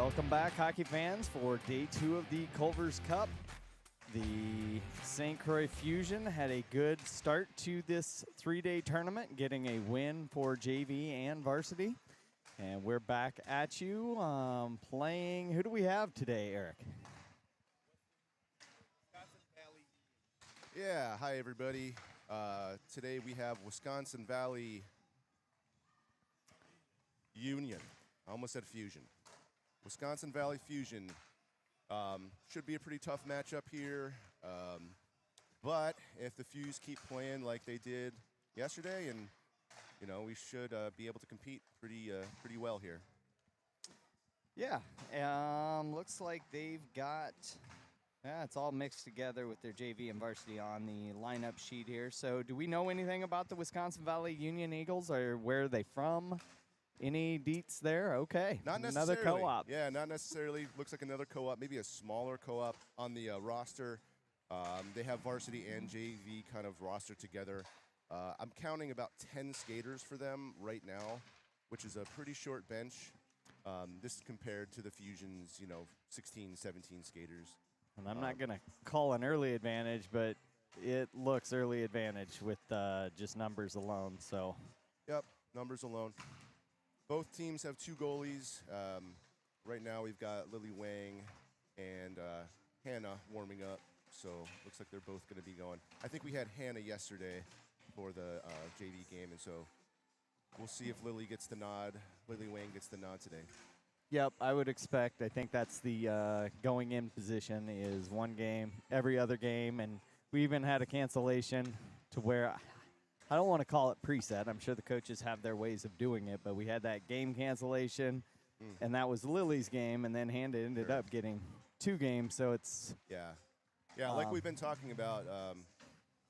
Welcome back, hockey fans, for day 2 of the Culver's Cup. The St. Croix Fusion had a good start to this 3-day tournament, getting a win for JV and varsity. And we're back at you playing. Who do we have today, Eric? Yeah, hi everybody. Today we have Wisconsin Valley Union. I almost said Fusion. Wisconsin Valley Fusion should be a pretty tough matchup here. But if the Fuse keep playing like they did yesterday, and we should be able to compete pretty well here. Yeah, looks like they've got. Yeah, it's all mixed together with their JV and varsity on the lineup sheet here. So do we know anything about the Wisconsin Valley Union Eagles, or where are they from? Any deets there? Okay. Not necessarily. Another co-op. Yeah, not necessarily. Looks like another co-op, maybe a smaller co-op on the roster. They have varsity and JV kind of roster together. I'm counting about 10 skaters for them right now, which is a pretty short bench. This is compared to the Fusion's, 16, 17 skaters. And I'm not going to call an early advantage, but it looks early advantage with just numbers alone. So, yep, numbers alone. Both teams have 2 goalies. Right now we've got Lily Wang and Hannah warming up. So looks like they're both going to be going. I think we had Hannah yesterday for the JV game, and so we'll see if Lily gets the nod. Lily Wang gets the nod today. Yep, I would expect. I think that's the going in position is one game, every other game. And we even had a cancellation to where I don't want to call it preset. I'm sure the coaches have their ways of doing it, but we had that game cancellation, and that was Lily's game, and then Hannah ended up getting 2 games. So it's yeah, like we've been talking about.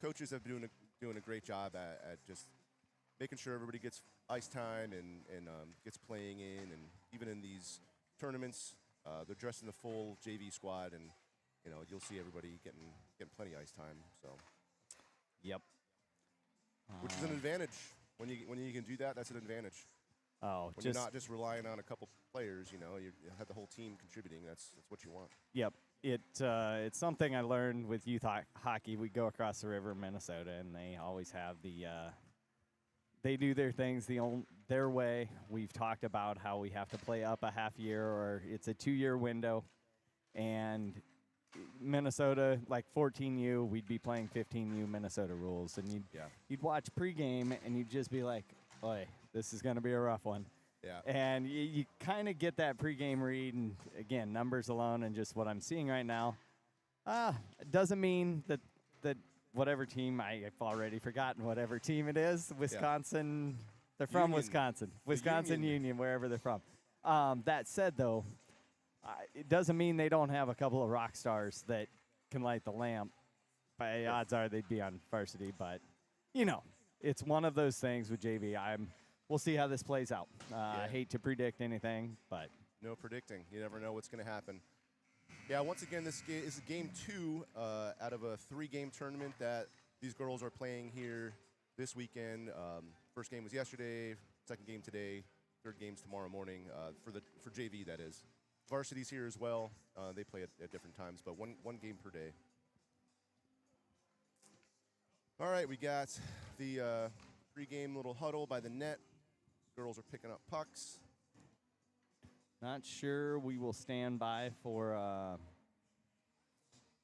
Coaches have been doing a great job at just making sure everybody gets ice time and gets playing in, and even in these tournaments, they're dressed in the full JV squad, and you'll see everybody getting plenty of ice time. So, yep, which is an advantage when you can do that. That's an advantage. Oh, when you're not just relying on a couple players, you have the whole team contributing. That's what you want. Yep. It's something I learned with youth hockey. We go across the river in Minnesota, and they always have they do their things their way. We've talked about how we have to play up a half year, or it's a 2-year window. And Minnesota, like 14U, we'd be playing 15U Minnesota rules. And you'd watch pregame, and you'd just be like, boy, this is going to be a rough one. Yeah. And you kind of get that pregame read, and again, numbers alone and just what I'm seeing right now. It doesn't mean that whatever team, I've already forgotten whatever team it is, Wisconsin, they're from Union. Wisconsin. Wisconsin Union, wherever they're from. That said, though, it doesn't mean they don't have a couple of rock stars that can light the lamp. By odds are they'd be on varsity, but, it's one of those things with JV. We'll see how this plays out. I hate to predict anything, but. No predicting. You never know what's going to happen. Yeah, once again, this is game 2 out of a 3-game tournament that these girls are playing here this weekend. First game was yesterday, second game today, third game's tomorrow morning for JV, that is. Varsity's here as well. They play at different times, but one game per day. All right, we got the pre-game little huddle by the net. Girls are picking up pucks. Not sure we will stand by for.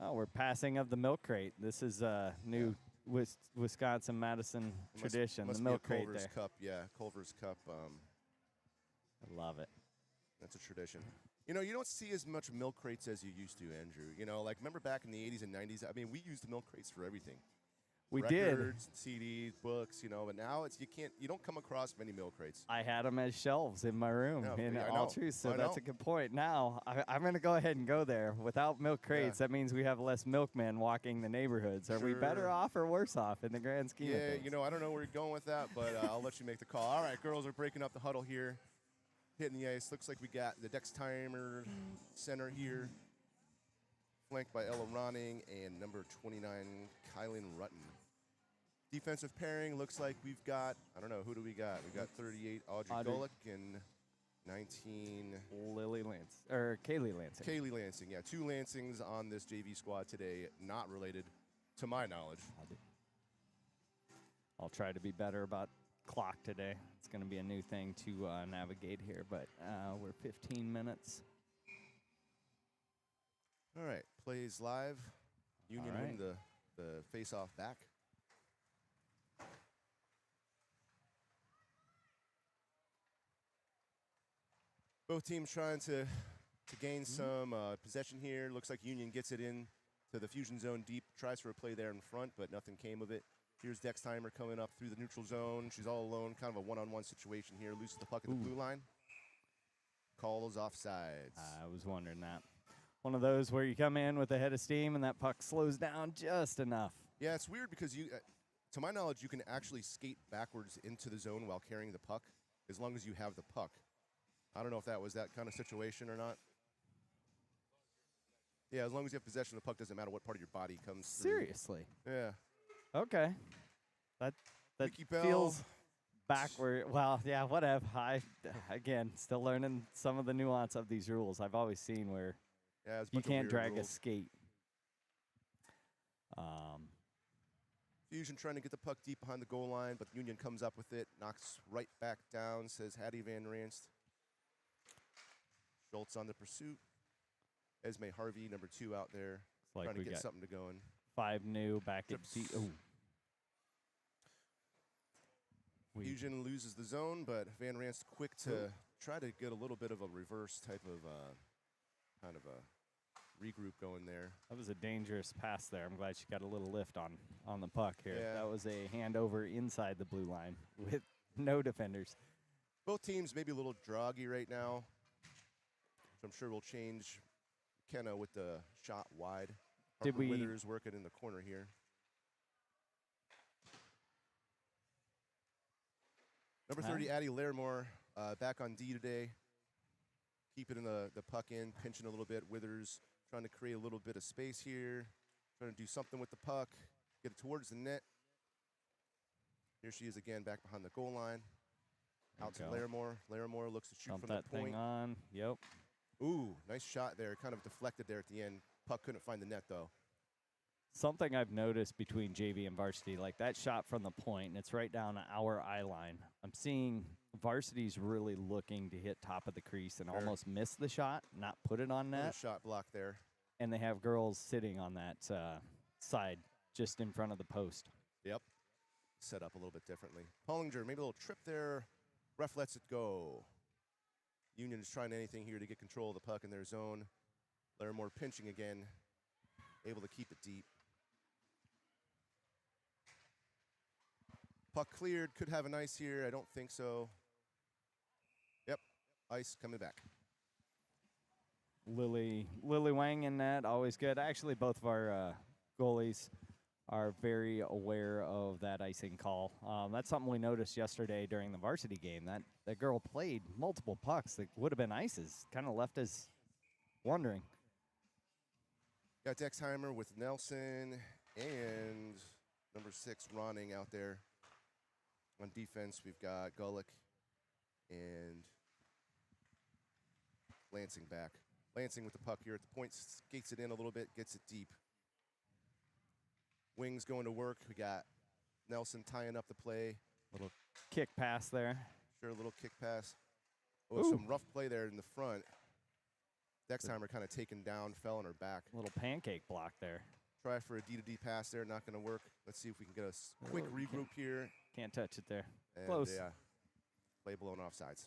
We're passing of the milk crate. This is a new Wisconsin-Madison tradition. Must the milk be a crate Culver's there. Cup, yeah, Culver's Cup. I love it. That's a tradition. You don't see as much milk crates as you used to, Andrew. Remember back in the 80s and 90s? I mean, we used milk crates for everything. We Records, did. CDs, books, but now you don't come across many milk crates. I had them as shelves in my room, all truth, so that's a good point. Now, I'm going to go ahead and go there. Without milk crates, that means we have less milkmen walking the neighborhoods. Are we better off or worse off in the grand scheme of things? I don't know where you're going with that, but I'll let you make the call. All right, girls are breaking up the huddle here, hitting the ice. Looks like we got the Dextimer center here, flanked by Ella Ronning and number 29, Kylan Rutten. Defensive pairing looks like we've got, I don't know, who do we got? We got 38, Audrey Golick, and 19. Lily Lance or Kaylee Lansing. Kaylee Lansing, yeah. 2 Lansings on this JV squad today, not related to my knowledge. I'll try to be better about clock today. It's going to be a new thing to navigate here, but we're 15 minutes. All right, plays live. Union All win right. the face-off back. Both teams trying to gain some possession here. Looks like Union gets it in to the fusion zone deep. Tries for a play there in front, but nothing came of it. Here's Dexheimer coming up through the neutral zone. She's all alone, kind of a one-on-one situation here. Loses the puck at the blue line. Calls offsides. I was wondering that. One of those where you come in with a head of steam and that puck slows down just enough. Yeah, it's weird because you, to my knowledge, you can actually skate backwards into the zone while carrying the puck as long as you have the puck. I don't know if that was that kind of situation or not. Yeah, as long as you have possession of the puck, doesn't matter what part of your body comes through. Seriously. Yeah. Okay. That Ricky Bell. feels backward. Well, yeah, whatever. Again, still learning some of the nuance of these rules. I've always seen where Yeah, it's a you bunch of can't weird drag a rules. skate. Fusion trying to get the puck deep behind the goal line, but Union comes up with it, knocks right back down, says Hattie Van Ranst. Schultz on the pursuit. Esme Harvey, number 2 out there, It's like trying to we get got something to going. 5 new back at Trips. D. Oh. Fusion loses the zone, but Van Ranst quick to try to get a little bit of a reverse type of kind of a regroup going there. That was a dangerous pass there. I'm glad she got a little lift on the puck here. Yeah. That was a handover inside the blue line with no defenders. Both teams maybe a little droggy right now, so I'm sure we'll change Kenna with the shot wide. Did Harper we- Withers working in the corner here. Number 30, Addie Larimore, back on D today. Keeping the puck in, pinching a little bit. Withers trying to create a little bit of space here. Trying to do something with the puck. Get it towards the net. Here she is again, back behind the goal line. There Out to you go. Larimore. Larimore looks to shoot Dump from that the point. thing on. Yep. Ooh, nice shot there. Kind of deflected there at the end. Puck couldn't find the net, though. Something I've noticed between JV and varsity, like that shot from the point, and it's right down our eye line. I'm seeing varsity's really looking to hit top of the crease and Sure. almost miss the shot, not put it on Little net. shot block there. And they have girls sitting on that side just in front of the post. Yep. Set up a little bit differently. Pollinger, maybe a little trip there. Ref lets it go. Union is trying anything here to get control of the puck in their zone. Larimore pinching again. Able to keep it deep. Puck cleared. Could have an ice here. I don't think so. Yep. Ice coming back. Lily Wang in net, always good. Actually, both of our goalies are very aware of that icing call. That's something we noticed yesterday during the varsity game. That girl played multiple pucks that would have been ices. Kind of left us wondering. Got Dexheimer with Nelson and number 6 Ronning out there. On defense, we've got Gulick and Lansing back. Lansing with the puck here at the point, skates it in a little bit, gets it deep. Wings going to work. We got Nelson tying up the play. Little kick pass there. Sure, a little kick pass. Oh, Ooh. some rough play there in the front. Dexheimer kind of taken down, fell on her back. Little pancake block there. Try for a D-to-D pass there, not going to work. Let's see if we can get a quick Oh, regroup here. Can't touch it there. And, Close. play blown offsides.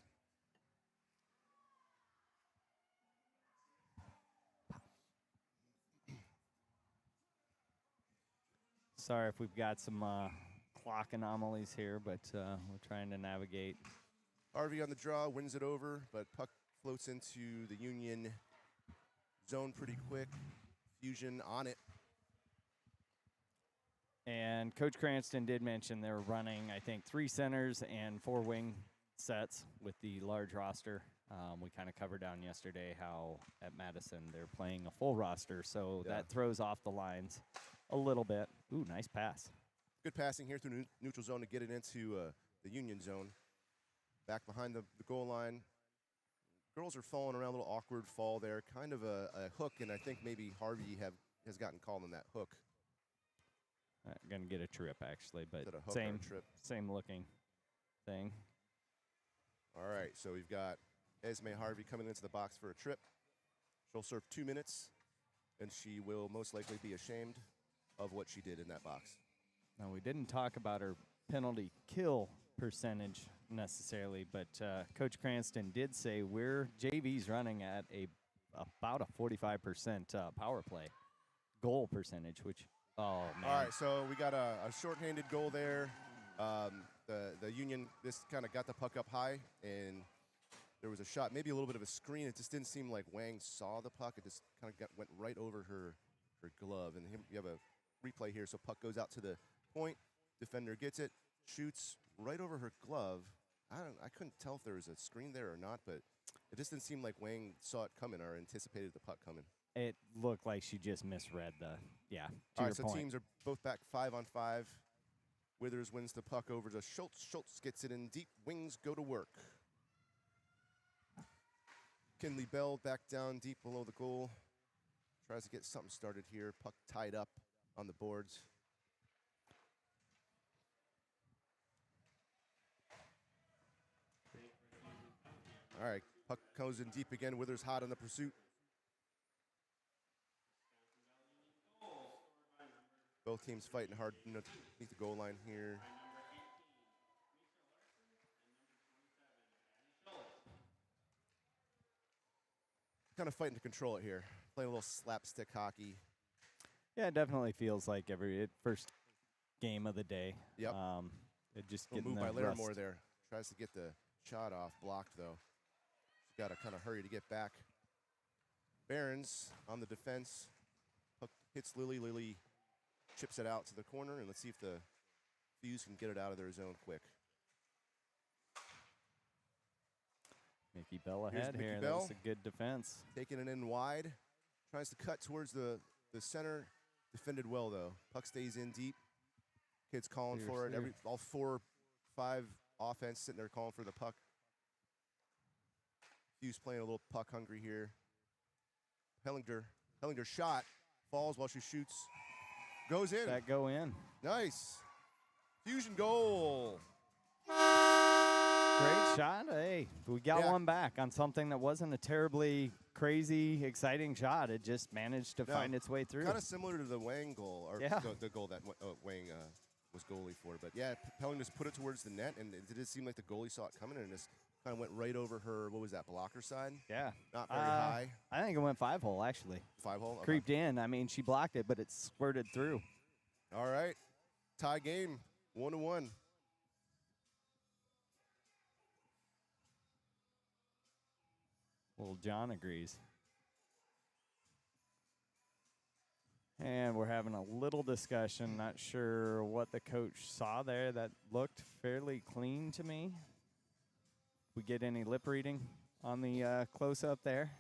Sorry if we've got some clock anomalies here, but we're trying to navigate. Harvey on the draw, wins it over, but puck floats into the Union zone pretty quick. Fusion on it. And Coach Cranston did mention they were running, I think, 3 centers and 4 wing sets with the large roster. We kind of covered down yesterday how at Madison they're playing a full roster, so Yeah. that throws off the lines a little bit. Ooh, nice pass. Good passing here through neutral zone to get it into the Union zone. Back behind the goal line. girls are falling around, a little awkward fall there. Kind of a hook, and I think maybe Harvey has gotten called on that hook. Gonna get a trip actually, but Is that a hook or a same trip? same looking thing. All right, so we've got Esme Harvey coming into the box for a trip. She'll serve 2 minutes, and she will most likely be ashamed of what she did in that box. Now, we didn't talk about her penalty kill percentage necessarily, but Coach Cranston did say we're JV's running at about a 45% power play goal percentage, which, oh, man. All right, so we got a shorthanded goal there. The Union, this kind of got the puck up high, and there was a shot, maybe a little bit of a screen. It just didn't seem like Wang saw the puck. It just kind of went right over her glove. And you have a replay here, so puck goes out to the point. Defender gets it, shoots right over her glove. I couldn't tell if there was a screen there or not, but it just didn't seem like Wang saw it coming or anticipated the puck coming. It looked like she just misread the, yeah, to All your right, so point. teams are both back 5-on-5. Withers wins the puck over to Schultz. Schultz gets it in deep. Wings go to work. Kinley Bell back down deep below the goal. Tries to get something started here. Puck tied up on the boards. All right, puck goes in deep again. Withers hot on the pursuit. Both teams fighting hard to meet the goal line here. Kind of fighting to control it here. Playing a little slapstick hockey. Yeah, it definitely feels like first game of the day. Yep. It just Little getting move by the Larimore rust. there. Tries to get the shot off. Blocked, though. She's got to kind of hurry to get back. Barons on the defense. Puck hits Lily. Lily chips it out to the corner, and let's see if the Fuse can get it out of their zone quick. Mickey Bell Here's ahead Mickey here. Bell. That's a good defense. Taking it in wide. Tries to cut towards the center. Defended well, though. Puck stays in deep. Kids calling for it. All 4, 5 offense sitting there calling for the puck. Fuse playing a little puck hungry here. Hellinger shot. Falls while she shoots. Goes in. That go in. Nice. Fusion goal. Great shot. Hey, we got Yeah. one back on something that wasn't a terribly crazy, exciting shot. It just managed to find its way through. Kind of similar to the Wang goal, or Yeah. the goal that Wang was goalie for. But yeah, Pelling just put it towards the net, and it did seem like the goalie saw it coming, and it just kind of went right over her, what was that, blocker side? Yeah. Not very high. I think it went 5-hole, actually. 5-hole? Okay. Creeped in. I mean, she blocked it, but it squirted through. All right. Tie game, 1-1. Well, John agrees. And we're having a little discussion. Not sure what the coach saw there. That looked fairly clean to me. We get any lip reading on the close-up there?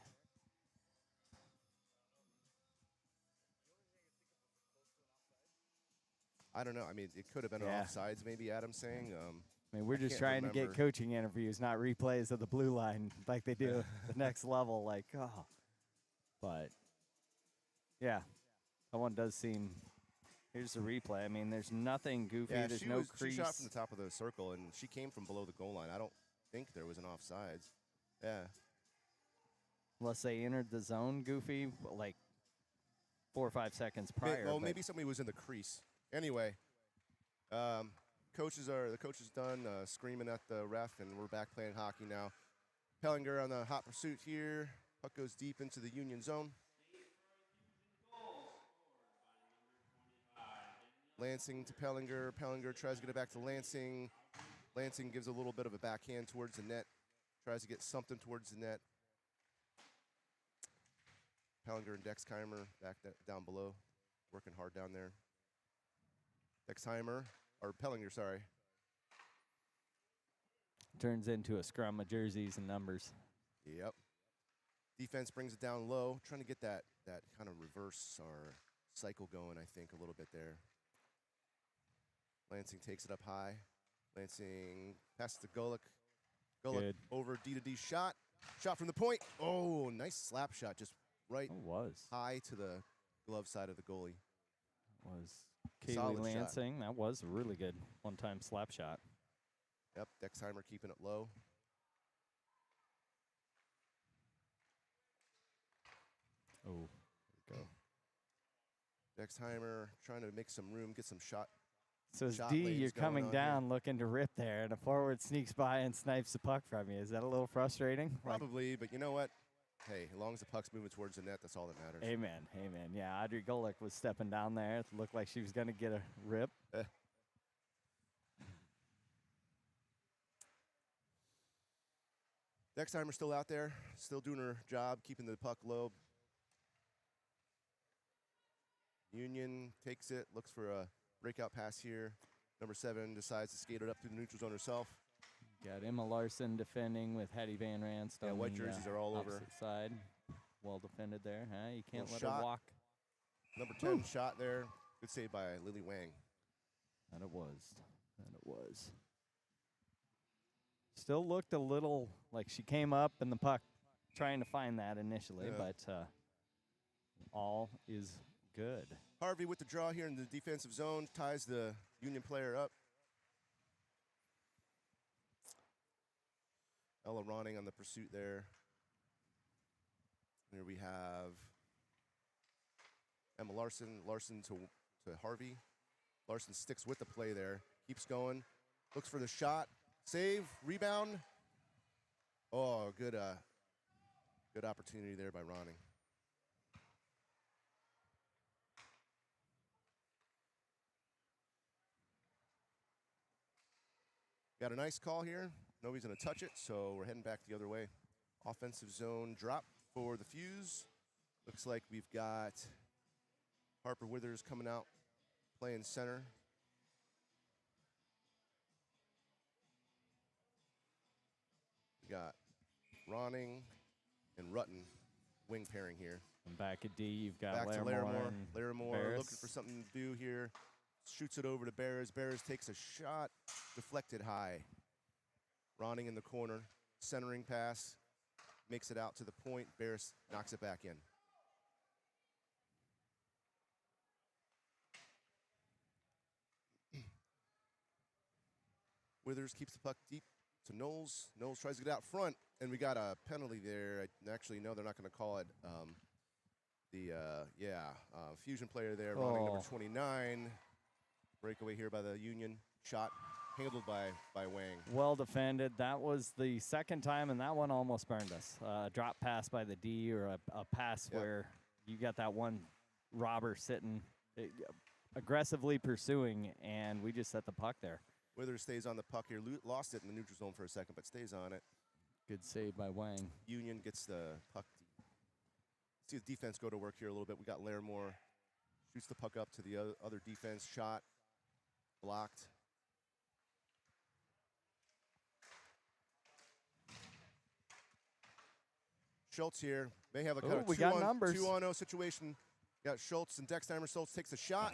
I don't know. I mean, it could have been Yeah. offsides, maybe Adam's saying. I mean, we're just can't trying to get remember. coaching interviews, not replays of the blue line like they do the next level. Like, oh. But, yeah, that one does seem. Here's the replay. I mean, there's nothing goofy. Yeah, there's she no crease. She shot from the top of the circle, and she came from below the goal line. I don't think there was an offsides. Yeah. Unless they entered the zone goofy, like 4 or 5 seconds prior. Well, but maybe somebody was in the crease. Anyway, the coach is done screaming at the ref, and we're back playing hockey now. Pellinger on the hot pursuit here. Puck goes deep into the Union zone. Lansing to Pellinger. Pellinger tries to get it back to Lansing. Lansing gives a little bit of a backhand towards the net. Tries to get something towards the net. Pellinger and Dexheimer back down below. Working hard down there. Dexheimer, or Pellinger, sorry. turns into a scrum of jerseys and numbers. Yep. Defense brings it down low, trying to get that kind of reverse or cycle going, I think, a little bit there. Lansing takes it up high. Lansing passes to Golick. Golick Good. over D-to-D shot. Shot from the point. Oh, nice slap shot. Just right It was. high to the glove side of the goalie. Was Solid Kaylee shot. Lansing. That was a really good one-time slap shot. Yep, Dexheimer keeping it low. Oh, there we go. Dexheimer trying to make some room, get some shot. So as Shot D, lanes you're going coming on here. down looking to rip there, and a forward sneaks by and snipes the puck from you. Is that a little frustrating? Like, Probably, but you know what? Hey, as long as the puck's moving towards the net, that's all that matters. amen, amen. Yeah, Audrey Golick was stepping down there. It looked like she was going to get a rip. Dexheimer's still out there, still doing her job, keeping the puck low. Union takes it, looks for a breakout pass here. Number 7 decides to skate it up to the neutral zone herself. Got Emma Larson defending with Hattie Van Ranst Yeah, on white the jerseys are all over. opposite side. Well defended there. Huh? You can't Little let shot. her walk. Number 10 shot there. Good save by Lily Wang. And it was. And it was. Still looked a little like she came up and the puck trying to find that initially, Yeah. but all is good. Harvey with the draw here in the defensive zone, ties the Union player up. Ella Ronning on the pursuit there. Here we have Emma Larson. Larson to Harvey. Larson sticks with the play there. Keeps going. Looks for the shot. Save. Rebound. Oh, good opportunity there by Ronning. Got a nice call here. Nobody's going to touch it, so we're heading back the other way. Offensive zone drop for the Fuse. Looks like we've got Harper Withers coming out, playing center. We got Ronning and Rutten wing pairing here. And back at D, you've got Back to Larimore. Larimore Barris. looking for something to do here. Shoots it over to Barris. Barris takes a shot, deflected high. Ronning in the corner, centering pass, makes it out to the point. Barris knocks it back in. Withers keeps the puck deep to Knowles. Knowles tries to get out front, and we got a penalty there. Actually, no, they're not going to call it. Fusion player there, Ronning number 29. Breakaway here by the Union. Shot handled by Wang. Well defended. That was the second time, and that one almost burned us. Drop pass by the D or a pass Yep. where you got that one robber sitting aggressively pursuing, and we just set the puck there. Withers stays on the puck here. Lost it in the neutral zone for a second, but stays on it. Good save by Wang. Union gets the puck. See the defense go to work here a little bit. We got Larimore. Shoots the puck up to the other defense. Shot. Blocked. Schultz here. May have a kind of we got numbers. 2-on-0 situation. Got Schultz and Dexheimer. Schultz takes a shot.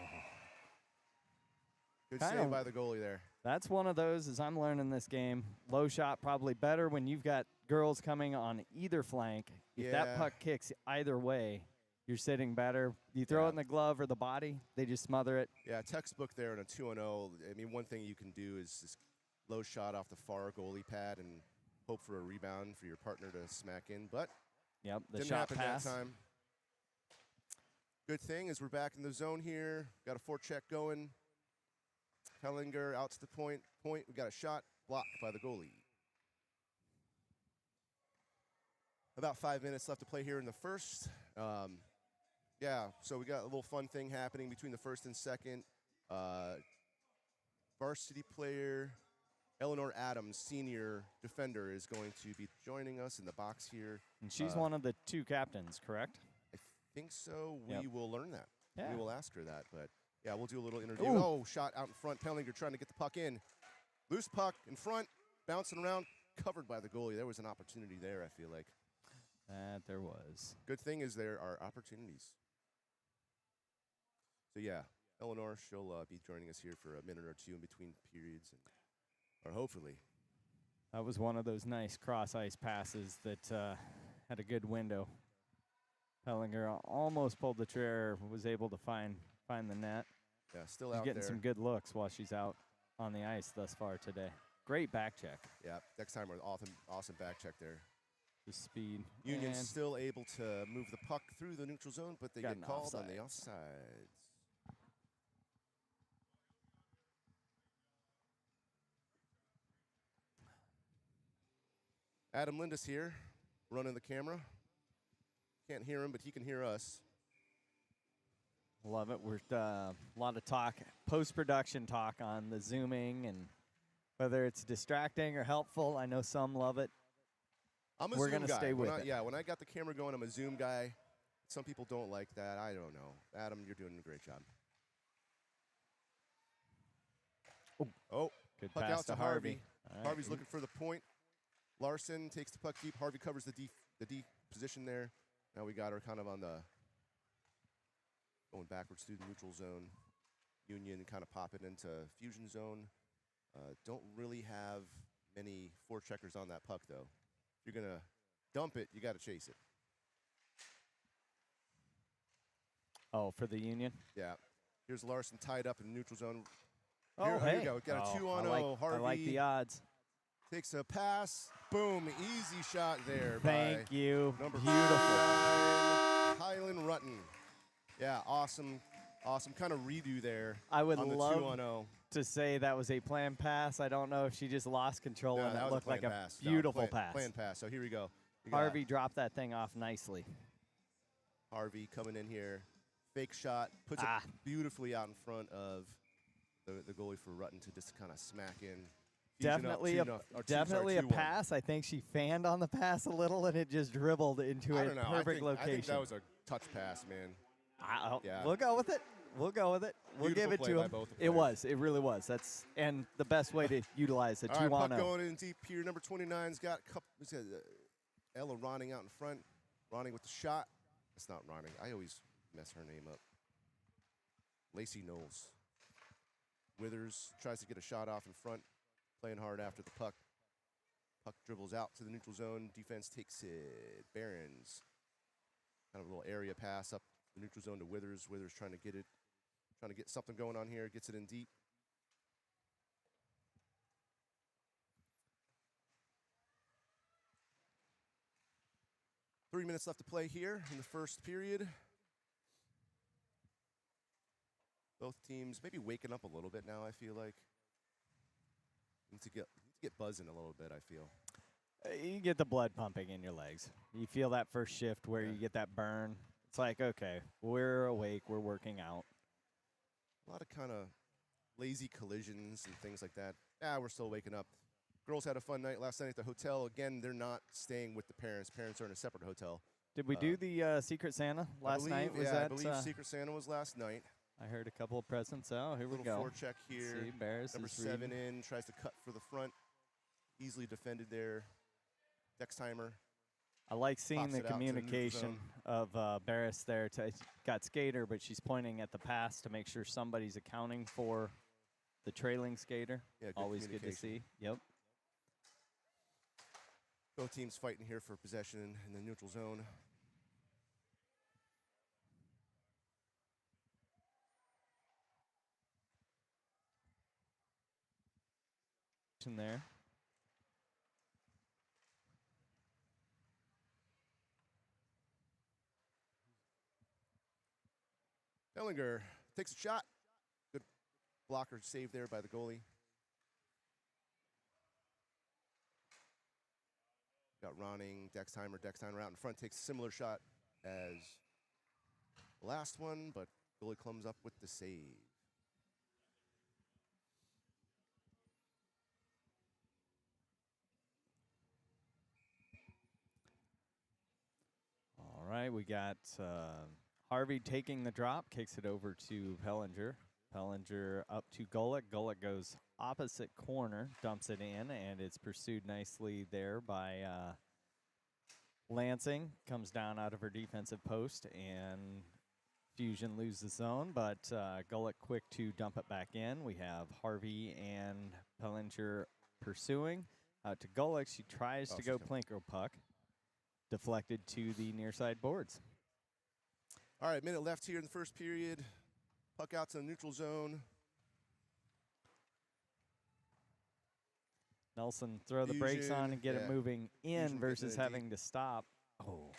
Good Kinda- save by the goalie there. That's one of those, as I'm learning this game, low shot probably better when you've got girls coming on either flank. If that Yeah. puck kicks either way, you're sitting better. You throw Yeah. it in the glove or the body, they just smother it. Yeah, textbook there in a 2-0. I mean, one thing you can do is just low shot off the far goalie pad and hope for a rebound for your partner to smack in. But Yep, the didn't shot happen pass. that time. Good thing is we're back in the zone here. Got a forecheck going. Hellinger out to the point. We got a shot blocked by the goalie. About 5 minutes left to play here in the first. So we got a little fun thing happening between the first and second. Varsity player Eleanor Adams, senior defender, is going to be joining us in the box here. And she's one of the two captains, correct? I think so. Yep. We will learn that. Yeah. We will ask her that. But, yeah, we'll do a little interview. Ooh. Oh, shot out in front. Pellinger trying to get the puck in. Loose puck in front, bouncing around, covered by the goalie. There was an opportunity there, I feel like. That there was. Good thing is there are opportunities. So, yeah, Eleanor, she'll be joining us here for a minute or two in between periods. Or hopefully. That was one of those nice cross ice passes that had a good window. Pellinger almost pulled the trigger, was able to find the net. Yeah, still She's out getting there. some good looks while she's out on the ice thus far today. Great back check. Yeah, next time we're awesome back check there. The speed. Union's and still able to move the puck through the neutral zone, but they Got get an called on the offsides. offsides. Adam Lindis here, running the camera. Can't hear him, but he can hear us. Love it. We're a lot of talk, post-production talk on the zooming and whether it's distracting or helpful. I know some love it. I'm a We're Zoom gonna guy. stay with it. Yeah, when I got the camera going, I'm a Zoom guy. Some people don't like that. I don't know. Adam, you're doing a great job. Oh, Good puck pass out to to Harvey. Harvey. All right. Harvey's looking for the point. Larson takes the puck deep. Harvey covers the deep position there. Now we got her kind of on the going backwards through the neutral zone. Union kind of pop it into fusion zone. Don't really have many forecheckers on that puck though. If you're gonna dump it, you got to chase it. Oh, for the Union. Yeah. Here's Larson tied up in the neutral zone. Oh, Here hey. we go. Got a 2-on-0. I like Harvey the odds. takes a pass. Boom. Easy shot there Thank by you. number Beautiful. 5, Kylan Rutten. Yeah, awesome. Awesome kind of redo there. I would on the love 2-on-0. to say that was a planned pass. I don't know if she just lost control No, and that it was looked like planned a pass. No, beautiful pass. Planned pass. So here we go. We got Harvey dropped that thing off nicely. Harvey coming in here. Fake shot. Puts it beautifully out in front of the goalie for Rutten to just kind of smack in. Fusion up Definitely a 2-1. pass. I think she fanned on the pass a little and it just dribbled into I a don't know. perfect location. I think that was a touch pass, man. Yeah. We'll go with it. We'll go with it. We'll Beautiful give it play to by him. both the It players. was. It really was. That's and the best way to utilize it. All right, puck 2-on-0. going in deep here. Number 29's got a couple. Ella Ronning out in front. Ronning with the shot. It's not Ronning. I always mess her name up. Lacey Knowles. Withers tries to get a shot off in front. Playing hard after the puck. Puck dribbles out to the neutral zone. Defense takes it. Barons. Kind of a little area pass up the neutral zone to Withers. Withers trying to get it. Trying to get something going on here. Gets it in deep. Three minutes left to play here in the first period. Both teams maybe waking up a little bit now, I feel like. Need to get buzzing a little bit, I feel. You get the blood pumping in your legs. You feel that first shift where you get that burn. It's like, okay, we're awake, we're working out. A lot of kind of lazy collisions and things like that. We're still waking up. Girls had a fun night last night at the hotel. Again, they're not staying with the parents. Parents are in a separate hotel. Did we do the Secret Santa last night? Was I that, believe Secret Santa was last night. I heard a couple of presents. Oh, here we Little go. forecheck here. See, Barris Number is 7 reading. in, tries to cut for the front. Easily defended there. Dexheimer. I like seeing Pops the it out to the neutral communication of Barris there. Got skater, but she's pointing at the pass to make sure somebody's accounting for the trailing skater. Yeah, good Always good to see. Yep. Both teams fighting here for possession in the neutral zone. In there. Ellinger takes a shot. Good blocker save there by the goalie. Got Ronning, Dexheimer. Dexheimer out in front takes a similar shot as the last one, but goalie comes up with the save. All right, we got Harvey taking the drop, kicks it over to Pellinger. Pellinger up to Golick. Golick goes opposite corner, dumps it in, and it's pursued nicely there by Lansing. Comes down out of her defensive post, and Fusion loses the zone, but Golick quick to dump it back in. We have Harvey and Pellinger pursuing. Out to Golick. She tries Oh, to she's go coming. Plinko puck. Deflected to the near side boards. All right, minute left here in the first period. Puck out to the neutral zone. Nelson throw the brakes on Fusion, and get yeah. it moving in Fusion getting versus it deep. having to stop. Oh,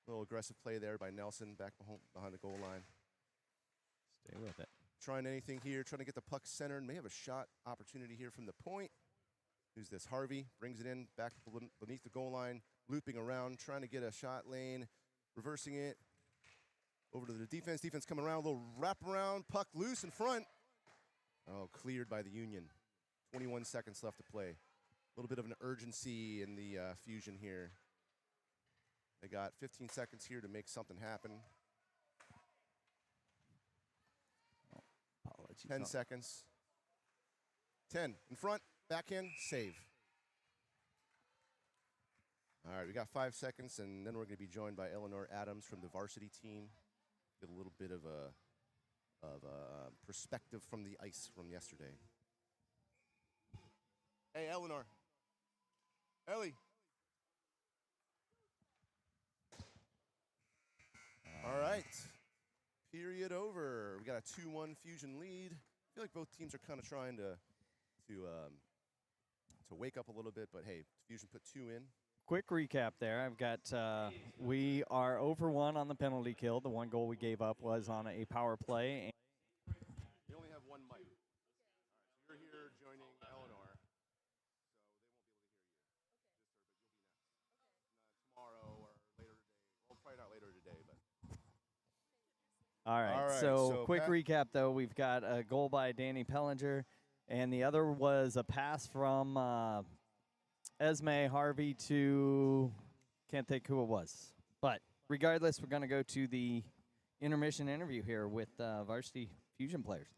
Little aggressive play there by Nelson back behind the goal line. stay with it. Trying anything here, trying to get the puck centered. May have a shot opportunity here from the point. Who's this? Harvey brings it in back beneath the goal line, looping around, trying to get a shot lane, reversing it. Over to the defense. Defense coming around, a little wraparound, puck loose in front. Oh, cleared by the Union. 21 seconds left to play. A little bit of an urgency in the Fusion here. They got 15 seconds here to make something happen. Apologies. 10 Oh, seconds. 10 in front, backhand, save. All right, we got 5 seconds, and then we're going to be joined by Eleanor Adams from the varsity team. Get a little bit of a perspective from the ice from yesterday. Hey, Eleanor. Ellie. All right. Period over. We got a 2-1 Fusion lead. I feel like both teams are kind of trying to wake up a little bit, but hey, Fusion put 2 in. quick recap there. I've got, we are over 1 on the penalty kill. The 1 goal we gave up was on a power play. We only have 1 mic. All right, so you're here joining Eleanor, so they won't be able to hear you. Just but you'll be next. Tomorrow or later today. Well, probably not later today, but. All right, All right, so so quick Pat- recap, though. We've got a goal by Danny Pellinger, and the other was a pass from Esme Harvey to, can't think who it was. But regardless, we're going to go to the intermission interview here with varsity Fusion players.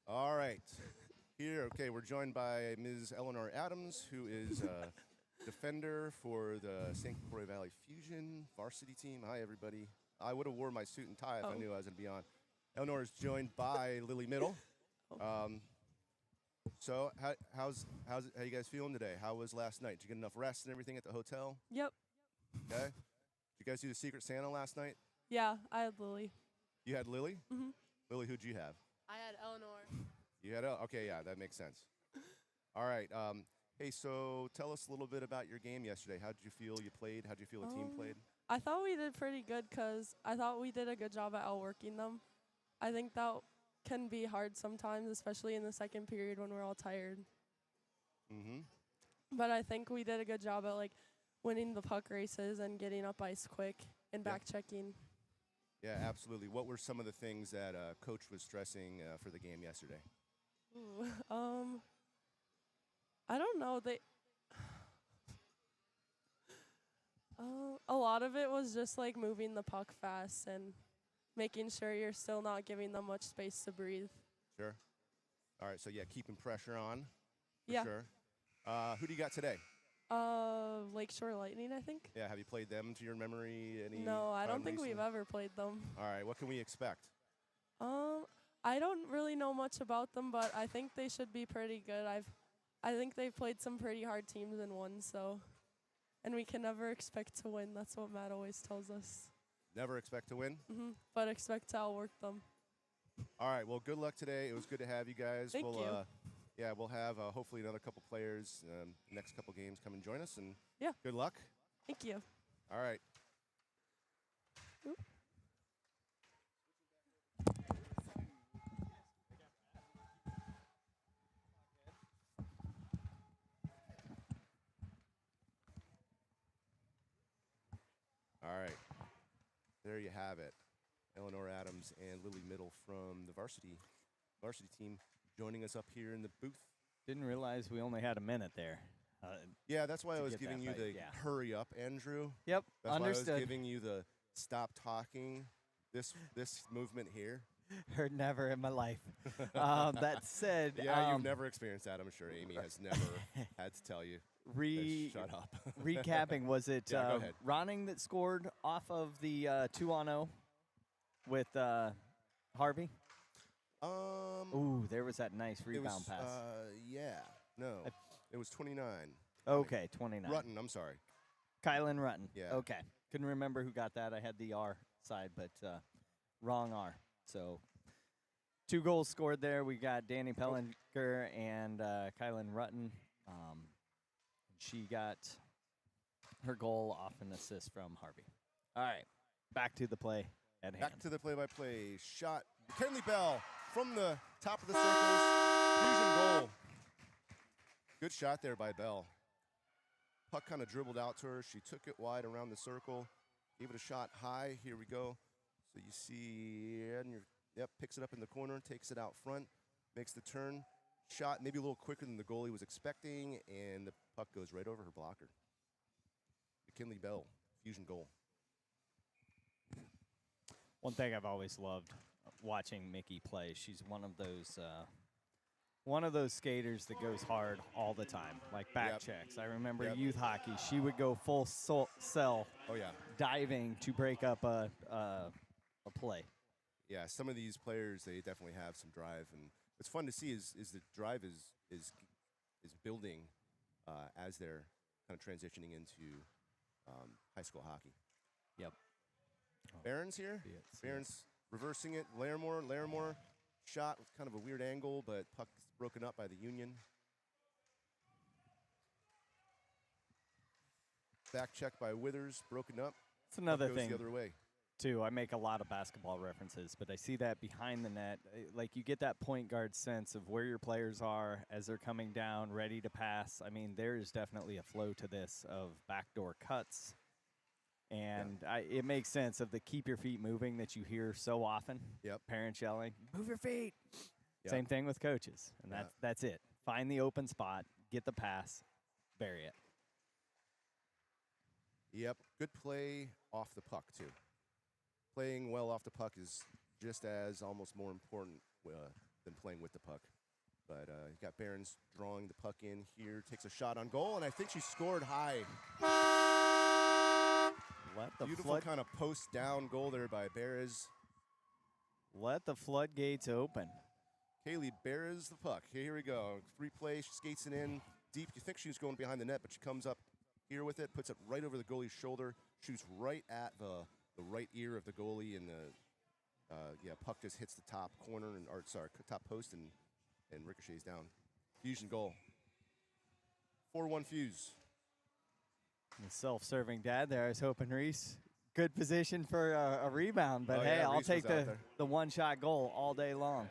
All right. Here, okay, we're joined by Ms. Eleanor Adams, who is defender for the St. Croix Valley Fusion varsity team. Hi, everybody. I would have wore my suit and tie if I knew I was going to be on. Eleanor is joined by Lily Middle. So how you guys feeling today? How was last night? Did you get enough rest and everything at the hotel? Yep. Okay. Did you guys do the Secret Santa last night? Yeah, I had Lily. You had Lily? Mhm. Lily, who'd you have? I had Eleanor. You had okay, yeah, that makes sense. All right. Hey, so tell us a little bit about your game yesterday. How did you feel you played? How did you feel the team played? I thought we did pretty good because I thought we did a good job at outworking them. I think that can be hard sometimes, especially in the second period when we're all tired. Mm-hmm. But I think we did a good job at like winning the puck races and getting up ice quick and Yeah. back checking. Yeah, absolutely. What were some of the things that Coach was stressing for the game yesterday? Ooh, I don't know. A lot of it was just like moving the puck fast and making sure you're still not giving them much space to breathe. Sure. All right, so yeah, keeping pressure on. For Yeah. Sure. Who do you got today? Lakeshore Lightning, I think. Yeah, have you played them to your memory? No, I don't time think we've recently? ever played them. All right, what can we expect? I don't really know much about them, but I think they should be pretty good. I think they've played some pretty hard teams and won, so. And we can never expect to win. That's what Matt always tells us. Never expect to win? But expect to outwork them. All right, well, good luck today. It was good to have you guys. Thank you. Yeah, we'll have hopefully another couple players next couple games come and join us, and Yeah. good luck. Thank you. All right. Oop. All right. There you have it. Eleanor Adams and Lily Middle from the varsity team joining us up here in the booth. Didn't realize we only had a minute there. Yeah, that's why I To was get giving that you right, the yeah. hurry up, Andrew. Yep, That's why I understood. was giving you the stop talking. This movement here. Heard never in my life. That said, Yeah, you've never experienced that. I'm sure Amy has never had to tell you. Shut up. Recapping, was it Yeah, go ahead. Ronning that scored off of the 2-on-0 with Harvey? Um, Ooh, there was that nice it rebound was, pass. yeah, no, it was 29. Okay, 29. Rutten, I'm sorry. Kylan Rutten. Yeah. Okay. Couldn't remember who got that. I had the R side, but wrong R. So 2 goals scored there. We got Danny Pellinger and Kylan Rutten. She got her goal off an assist from Harvey. All right. Back to the play at hand. Back to the play-by-play shot. McKinley Bell from the top of the circles. Fusion goal. Good shot there by Bell. Puck kind of dribbled out to her. She took it wide around the circle. Gave it a shot high. Here we go. So you see, picks it up in the corner, takes it out front, makes the turn. Shot maybe a little quicker than the goalie was expecting, and the puck goes right over her blocker. McKinley Bell, Fusion goal. One thing I've always loved watching Mickey play, she's one of those skaters that goes hard all the time, like back Yep. checks. I remember Yep. youth hockey. She would go full cell Oh, yeah. diving to break up a play. Yeah, some of these players, they definitely have some drive. And what's fun to see is the drive is building as they're kind of transitioning into high school hockey. Yep. Barons here. See it, see it. Barons reversing it. Larimore shot with kind of a weird angle, but puck broken up by the Union. Back check by Withers, broken up. It's another Puck goes thing, the other way. too. I make a lot of basketball references, but I see that behind the net. Like, you get that point guard sense of where your players are as they're coming down, ready to pass. I mean, there is definitely a flow to this of backdoor cuts. And it makes sense of the keep your feet moving that you hear so often. Yep. Parents yelling, move your feet. Yep. Same thing with coaches. And Yeah. that's it. Find the open spot, get the pass, bury it. Yep, good play off the puck, too. Playing well off the puck is just as almost more important than playing with the puck. But you got Barons drawing the puck in here, takes a shot on goal, and I think she scored high. Let the Beautiful kind of post-down goal there by Beres. Let the floodgates open. Kaylee bears the puck. Here we go. Free play, she skates it in deep. You think she was going behind the net, but she comes up here with it, puts it right over the goalie's shoulder, shoots right at the right ear of the goalie, and the puck just hits the top corner top post and ricochets down. Fusion goal. 4-1 Fuse. The self-serving dad there. I was hoping Reese, good position for a rebound, but Oh, hey, yeah, I'll Reese take was out there. the one-shot goal all day long.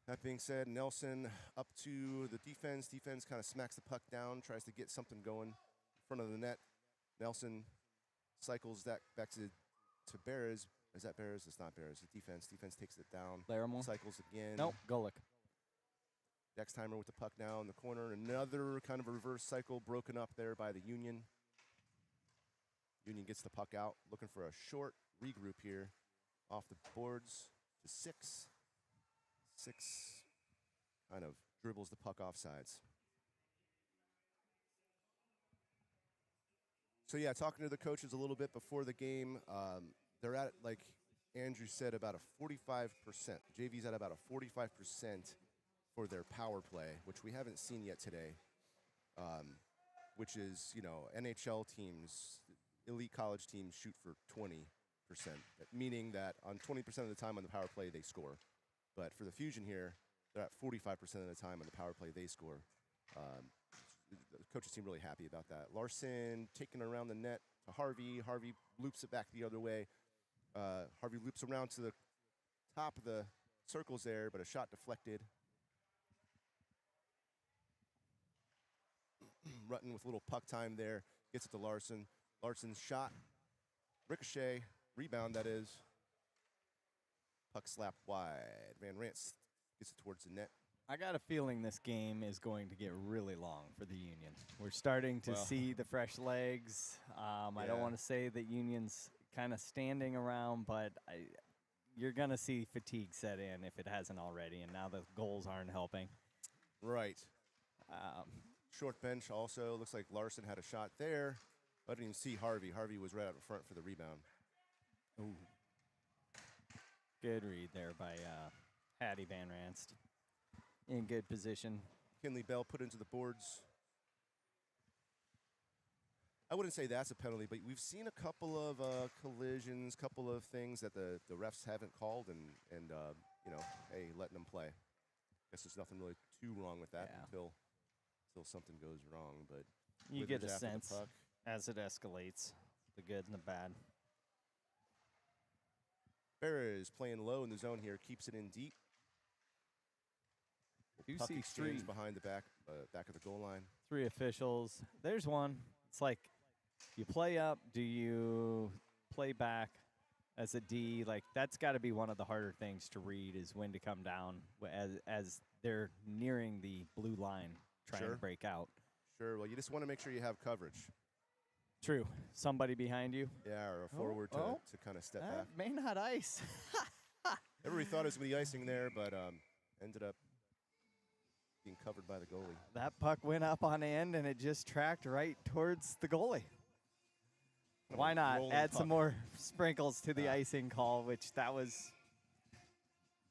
That being said, Nelson up to the defense. Defense kind of smacks the puck down, tries to get something going in front of the net. Nelson cycles that back to Beres. Is that Beres? It's not Beres. The defense. Defense takes it down. Larimore? Cycles again. Nope, Golick. Dextimer with the puck now in the corner. Another kind of a reverse cycle broken up there by the Union. Union gets the puck out, looking for a short regroup here. Off the boards to 6. 6 kind of dribbles the puck off sides. So yeah, talking to the coaches a little bit before the game, they're at, like Andrew said, about a 45%. JV's at about a 45% for their power play, which we haven't seen yet today, which is, NHL teams, elite college teams shoot for 20%, meaning that on 20% of the time on the power play, they score. But for the Fusion here, they're at 45% of the time on the power play, they score. The coaches seem really happy about that. Larson taking it around the net to Harvey. Harvey loops it back the other way. Harvey loops around to the top of the circles there, but a shot deflected. Rutten with a little puck time there. Gets it to Larson. Larson's shot. Ricochet. Rebound, that is. Puck slapped wide. Van Rance gets it towards the net. I got a feeling this game is going to get really long for the Union. We're starting to see the fresh legs. I Yeah. don't want to say that Union's kind of standing around, but you're going to see fatigue set in if it hasn't already, and now the goals aren't helping. Right. Short bench also. Looks like Larson had a shot there. I didn't even see Harvey. Harvey was right out in front for the rebound. Ooh. Good read there by Hattie Van Ranst. In good position. Kinley Bell put into the boards. I wouldn't say that's a penalty, but we've seen a couple of collisions, couple of things that the refs haven't called, and you know, hey, letting them play. Guess there's nothing really too wrong with that Yeah. until something goes wrong. But You get a Withers after the sense puck. as it escalates, the good and the bad. Barra is playing low in the zone here, keeps it in deep. You Puck see exchange three. behind the back of the goal line. 3 officials. There's one. It's like, you play up, do you play back as a D? Like, that's got to be one of the harder things to read is when to come down as they're nearing the blue line trying Sure. to break out. Sure. Well, you just want to make sure you have coverage. True. Somebody behind you. Yeah, or a forward to kind of step back. That may not ice. Everybody thought it was going to be icing there, but ended up being covered by the goalie. That puck went up on end and it just tracked right towards the goalie. Why not Rolling add some puck. more sprinkles to the icing call, which that was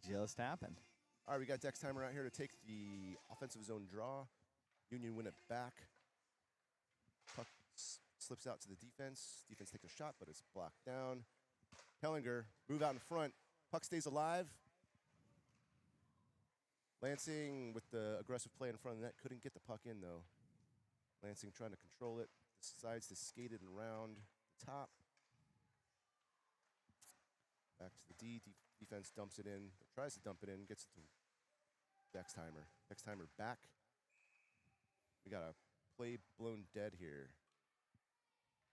just happened. All right, we got Dexheimer out here to take the offensive zone draw. Union win it back. Puck slips out to the defense. Defense takes a shot, but it's blocked down. Pellinger, move out in front. Puck stays alive. Lansing with the aggressive play in front of the net. Couldn't get the puck in, though. Lansing trying to control it. Decides to skate it around the top. Back to the D. Defense dumps it in. Or tries to dump it in. Gets it to Dexheimer. Dexheimer back. We got a play blown dead here.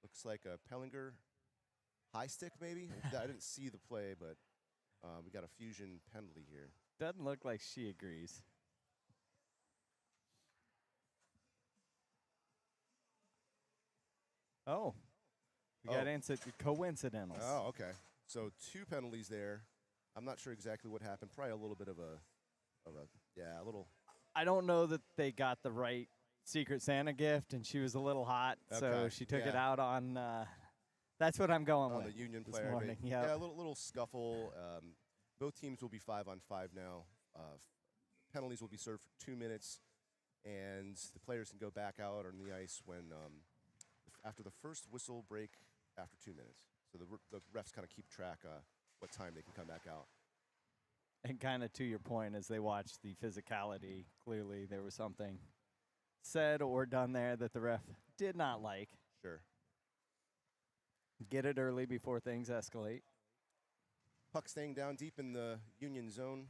Looks like a Pellinger high stick, maybe? I didn't see the play, but we got a Fusion penalty here. Doesn't look like she agrees. Oh. We got coincidentals. Oh, okay. So 2 penalties there. I'm not sure exactly what happened. Probably a little bit of a little. I don't know that they got the right Secret Santa gift, and she was a little hot, so Okay, she took it yeah. out on. That's what I'm going On with. the Union this player. morning. Yeah, Yep. a little scuffle. Both teams will be 5-on-5 now. Penalties will be served for 2 minutes, and the players can go back out on the ice when after the first whistle break after 2 minutes. So the refs kind of keep track what time they can come back out. And kind of to your point, as they watched the physicality, clearly there was something said or done there that the ref did not like. Sure. Get it early before things escalate. Puck staying down deep in the Union zone.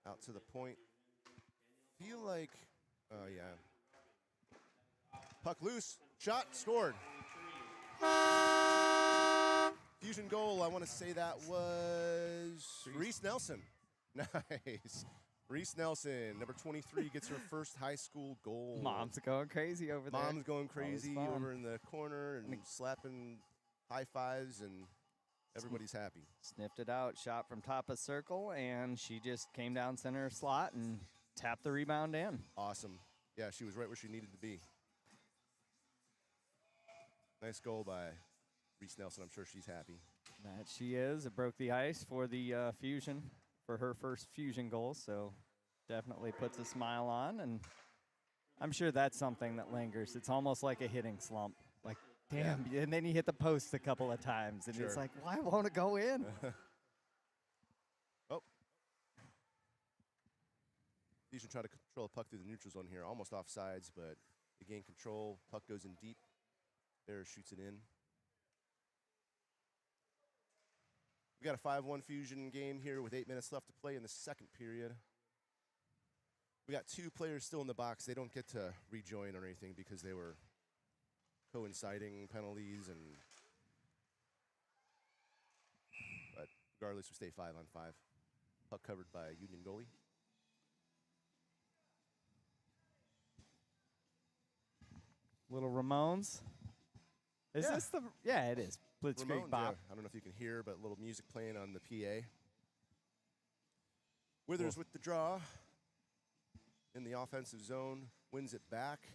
Out to the point. Feel like, oh yeah. Puck loose, shot, scored. Fusion goal, I want to say that was Reese Nelson. Nice. Reese Nelson, number 23, gets her first high school goal. Mom's going crazy over there. Mom's going Always crazy fun. over in the corner and slapping high fives, and everybody's happy. Sniffed it out, shot from top of circle, and she just came down center slot and tapped the rebound in. Awesome. Yeah, she was right where she needed to be. Nice goal by Reese Nelson. I'm sure she's happy. That she is. It broke the ice for the Fusion for her first Fusion goal, so definitely puts a smile on, and I'm sure that's something that lingers. It's almost like a hitting slump. Like, damn, and then you hit the post a couple of times, and it's Sure. like, why won't it go in? Oh. Fusion try to control a puck through the neutral zone here. Almost offsides, but they gain control. Puck goes in deep. Bear shoots it in. We got a 5-1 Fusion game here with 8 minutes left to play in the second period. We got 2 players still in the box. They don't get to rejoin or anything because they were coinciding penalties, but regardless, we stay 5-on-5. Puck covered by a Union goalie. Little Ramones. Is Yeah. this the? Yeah, it is. Blitzkrieg Ramones, Bop. I don't know if you can hear, but a little music playing on the PA. Withers with the draw in the offensive zone, wins it back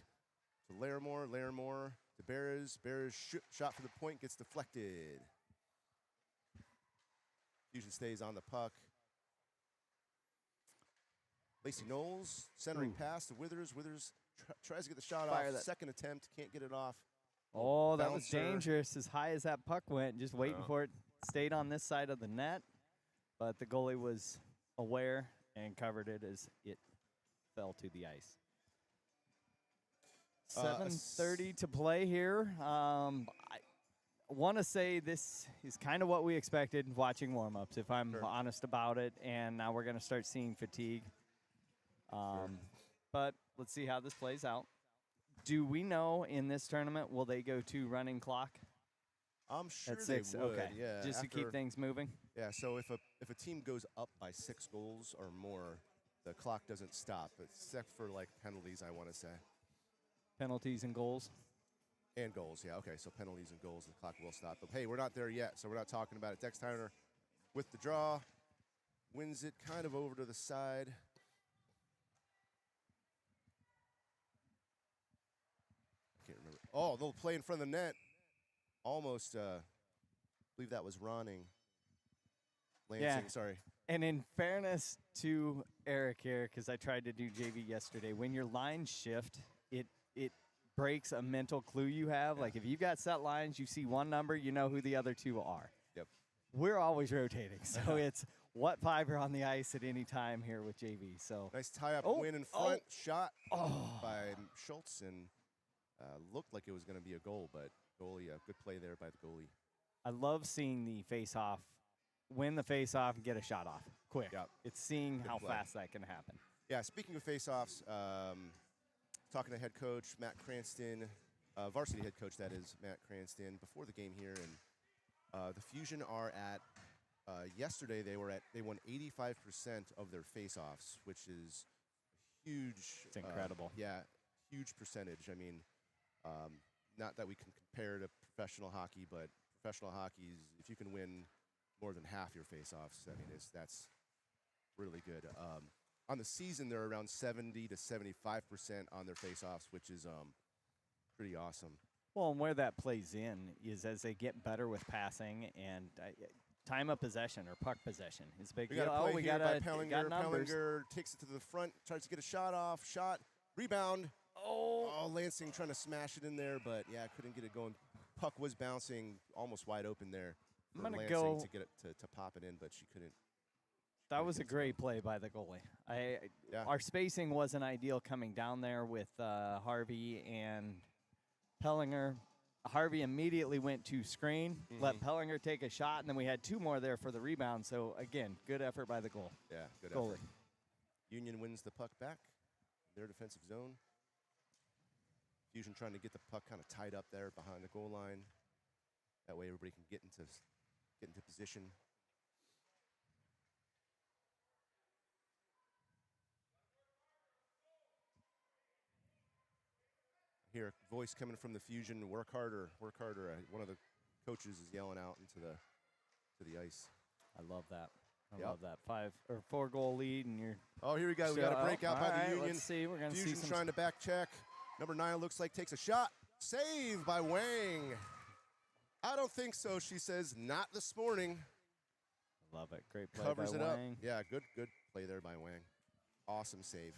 to Larimore. Larimore to Bears. Bears shot for the point gets deflected. Fusion stays on the puck. Lacey Knowles, centering pass to Withers. Withers tries to get the shot Fire off. that. Second attempt, can't get it off. Oh, that was Bouncer. dangerous. As high as that puck went, just waiting Yeah. for it. Stayed on this side of the net, but the goalie was aware and covered it as it fell to the ice. 7:30 to play here. I want to say this is kind of what we expected watching warm-ups, if I'm Sure. honest about it. And now we're going to start seeing fatigue. But let's see how this plays out. Do we know in this tournament, will they go to running clock I'm sure at 6? they would. Okay, Yeah, just to keep after- things moving. Yeah, so if a team goes up by 6 goals or more, the clock doesn't stop, except for like penalties, I want to say. Penalties and goals. And goals, yeah. Okay, so penalties and goals, the clock will stop. But hey, we're not there yet, so we're not talking about it. Dex Tyner with the draw, wins it kind of over to the side. I can't remember. Oh, they'll play in front of the net. Almost, I believe that was Ronning. Lansing, Yeah. sorry. And in fairness to Eric here, because I tried to do JV yesterday, when your lines shift, it breaks a mental clue you have. Like if you got set lines, you see one number, you know who the other two are. Yep. We're always rotating, so it's what 5 are on the ice at any time here with JV. So Nice tie-up Oh, win in oh. front. Shot oh, by Schultz, and looked like it was going to be a goal, but goalie, good play there by the goalie. I love seeing the face-off, win the face-off and get a shot off quick. Yep. It's seeing how play. fast that can happen. Yeah, speaking of face-offs, talking to head coach Matt Cranston, varsity head coach, that is, Matt Cranston, before the game here, and the Fusion are at, yesterday they won 85% of their face-offs, which is huge. It's incredible. Yeah, huge percentage. I mean, not that we can compare to professional hockey, but professional hockey is, if you can win more than half your face-offs, I mean, that's really good. On the season, they're around 70 to 75% on their face-offs, which is pretty awesome. Well, and where that plays in is as they get better with passing and time of possession or puck possession is a big We deal. got a play we here got by got Pellinger. numbers. Pellinger takes it to the front, tries to get a shot off, rebound. Oh, Lansing trying to smash it in there, but yeah, couldn't get it going. Puck was bouncing almost wide open there I'm for gonna Lansing go- to get it to pop it in, but she couldn't. That was a get it great play by the goalie. Yeah. Our spacing wasn't ideal coming down there with Harvey and Pellinger. Harvey immediately went to screen, let Pellinger take a shot, and then we had 2 more there for the rebound. So, again, good effort by the goal. Yeah, good Goalie. effort. Union wins the puck back, their defensive zone. Fusion trying to get the puck kind of tied up there behind the goal line. That way everybody can get into position. Hear a voice coming from the Fusion, work harder, work harder. One of the coaches is yelling out to the ice. I love that. I Yep. love that. 4-goal lead, and you're Oh, here we go. We got a breakout by all the right, Union. Let's see. We're going to see Fusion some. trying to back check. Number 9 looks like takes a shot. Save by Wang. I don't think so, she says. Not this morning. Love it. Great play Covers by it up. Wang. Yeah, good play there by Wang. Awesome save.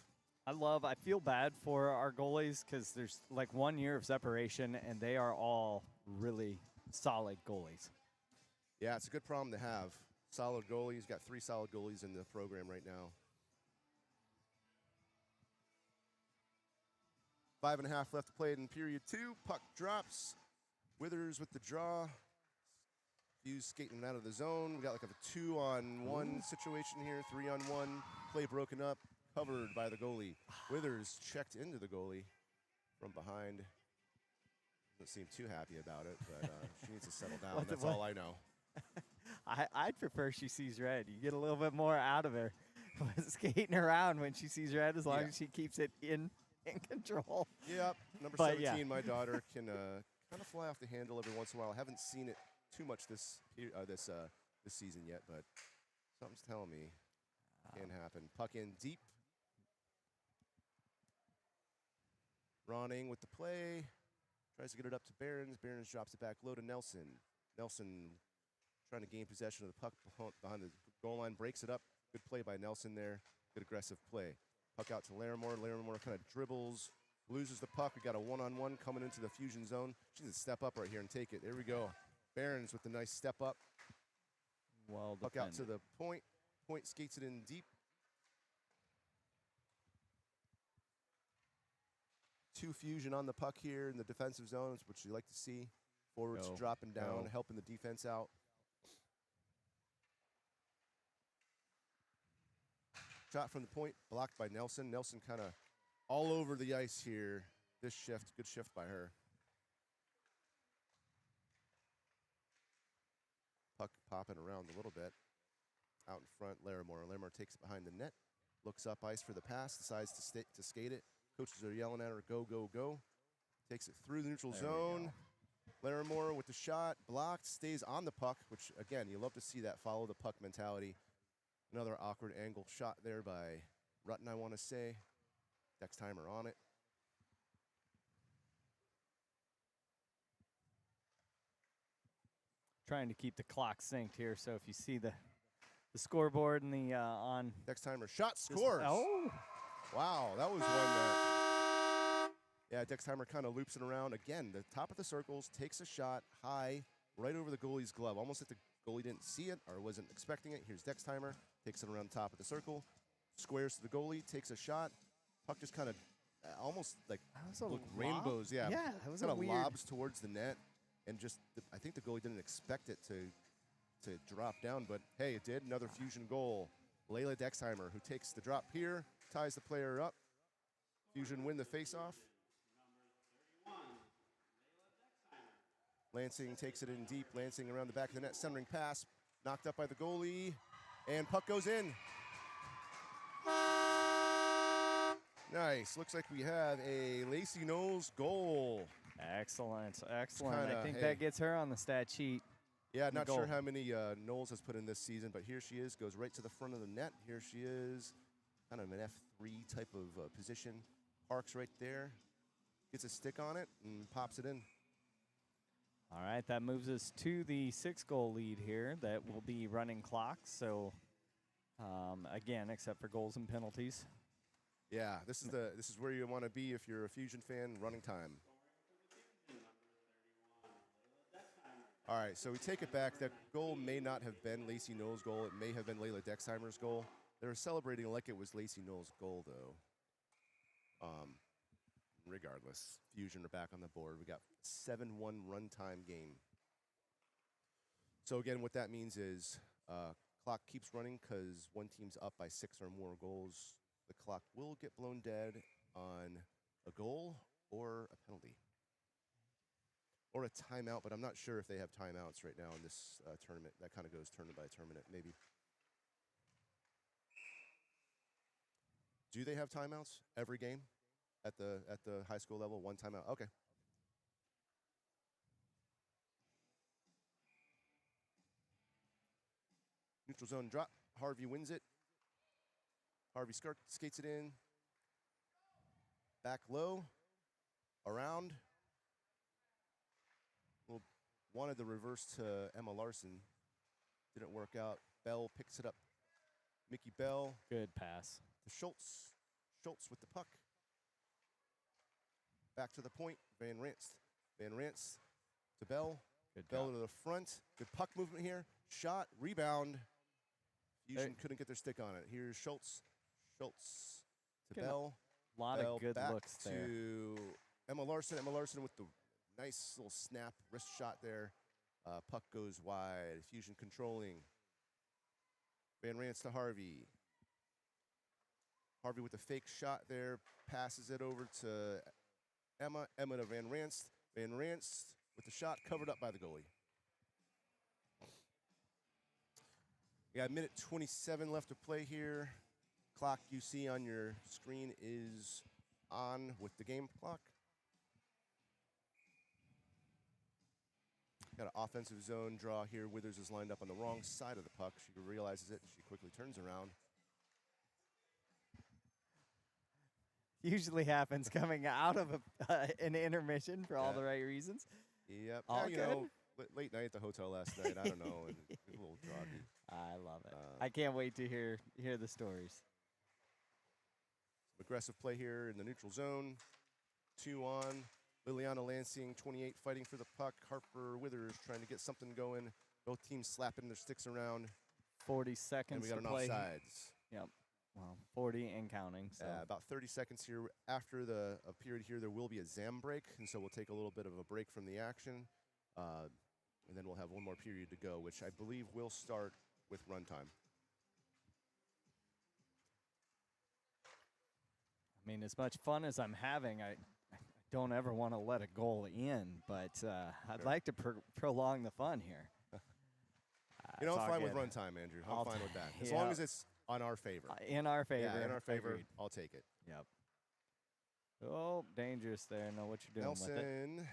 I feel bad for our goalies because there's like 1 year of separation, and they are all really solid goalies. Yeah, it's a good problem to have. Solid goalies. Got 3 solid goalies in the program right now. 5.5 left to play in period 2. Puck drops. Withers with the draw. Fuse skating out of the zone. We got like a 2-on-1 situation here. 3-on-1. Play broken up. Covered by the goalie. Withers checked into the goalie from behind. Doesn't seem too happy about it, but she needs to settle down. What the- That's what? all I know. I'd prefer she sees red. You get a little bit more out of her skating around when she sees red, as long Yeah. as she keeps it in control. Yep. Number But, 17, yeah. my daughter, can kind of fly off the handle every once in a while. I haven't seen it too much this season yet, but something's telling me it can happen. Puck in deep. Ronning with the play. Tries to get it up to Barons. Barons drops it back low to Nelson. Nelson trying to gain possession of the puck behind the goal line. Breaks it up. Good play by Nelson there. Good aggressive play. Puck out to Larimore. Larimore kind of dribbles. Loses the puck. We got a one-on-one coming into the Fusion zone. She needs to step up right here and take it. There we go. Barons with the nice step up. Well Puck out defended. to the point. Point skates it in deep. 2 Fusion on the puck here in the defensive zones, which you like to see. Forwards Go. dropping down, Go. helping the defense out. Shot from the point, blocked by Nelson. Nelson kind of all over the ice here. This shift, good shift by her. Puck popping around a little bit. Out in front, Larimore. Larimore takes it behind the net. Looks up ice for the pass, decides to skate it. Coaches are yelling at her, go, go, go. Takes it through the neutral There we zone. Larimore with the shot, blocked, stays on the puck, which, again, you love to see that follow the puck mentality. Another awkward angle shot there by Rutten, I want to say. Dextheimer on it. Trying to keep the clock synced here, so if you see the scoreboard and the on Dextheimer shot this- scores. Oh, Wow, that was one that. Yeah, Dextheimer kind of loops it around. Again, the top of the circles, takes a shot high, right over the goalie's glove. Almost like the goalie didn't see it or wasn't expecting it. Here's Dextheimer, takes it around the top of the circle, squares to the goalie, takes a shot. Puck just kind of almost like that was a look lob? rainbows. Yeah, Yeah, that was a kind of weird. lobs towards the net, and just I think the goalie didn't expect it to drop down, but hey, it did. Another Fusion goal. Layla Dextheimer, who takes the drop here, ties the player up. Fusion win the faceoff. Lansing takes it in deep. Lansing around the back of the net, centering pass, knocked up by the goalie, and puck goes in. Nice. Looks like we have a Lacey Knowles goal. Excellent, excellent. I kinda, think hey. that gets her on the stat sheet. Yeah, The not sure goal. how many Knowles has put in this season, but here she is, goes right to the front of the net. Here she is, kind of an F3 type of position. Parks right there, gets a stick on it, and pops it in. All right, that moves us to the 6-goal lead here. That will be running clock. So, again, except for goals and penalties. Yeah, this is where you want to be if you're a Fusion fan, running time. All right, so we take it back. That goal may not have been Lacey Knowles' goal. It may have been Layla Dextheimer's goal. They were celebrating like it was Lacey Knowles' goal, though. Regardless, Fusion are back on the board. We got 7-1 runtime game. So again, what that means is clock keeps running because one team's up by 6 or more goals. The clock will get blown dead on a goal or a penalty. Or a timeout, but I'm not sure if they have timeouts right now in this tournament. That kind of goes tournament by tournament, maybe. Do they have timeouts every game at the high school level? One timeout. Okay. Neutral zone drop. Harvey wins it. Harvey skates it in. Back low. Around. Well, wanted the reverse to Emma Larson. Didn't work out. Bell picks it up. Mickey Bell Good pass. to Schultz. Schultz with the puck. Back to the point. Van Ranst. Van Ranst to Bell. Good Bell job. to the front. Good puck movement here. Shot. Rebound. Fusion couldn't get their stick on it. Here's Schultz. Schultz to Good. Bell. A lot Bell of good back looks there. to Emma Larson. Emma Larson with the nice little snap wrist shot there. Puck goes wide. Fusion controlling. Van Ranst to Harvey. Harvey with the fake shot there. Passes it over to Emma. Emma to Van Ranst. Van Ranst with the shot covered up by the goalie. We got a minute 27 left to play here. Clock you see on your screen is on with the game clock. Got an offensive zone draw here. Withers is lined up on the wrong side of the puck. She realizes it. She quickly turns around. usually happens coming out of an intermission for all Yeah. the right reasons. Yep. All You good. know, late night at the hotel last night. I don't know, and a little groggy. I love it. Uh, I can't wait to hear the stories. Aggressive play here in the neutral zone. 2 on. Liliana Lansing, 28, fighting for the puck. Harper Withers trying to get something going. Both teams slapping their sticks around. 40 And seconds we got to an play. offsides. Yep. Well, 40 and counting. So About 30 seconds here. After the period here, there will be a ZAM break, and so we'll take a little bit of a break from the action. And then we'll have one more period to go, which I believe will start with runtime. I mean, as much fun as I'm having, I don't ever want to let a goal in, but I'd Sure. like to prolong the fun here. You know, It's I'm all fine with good. runtime, Andrew. I'm I'll fine t- with that. As yeah. long as it's on our favor. In our favor. Yeah, in our favor, Agreed. I'll take it. Yep. Oh, dangerous there. Know what you're doing with it. Nelson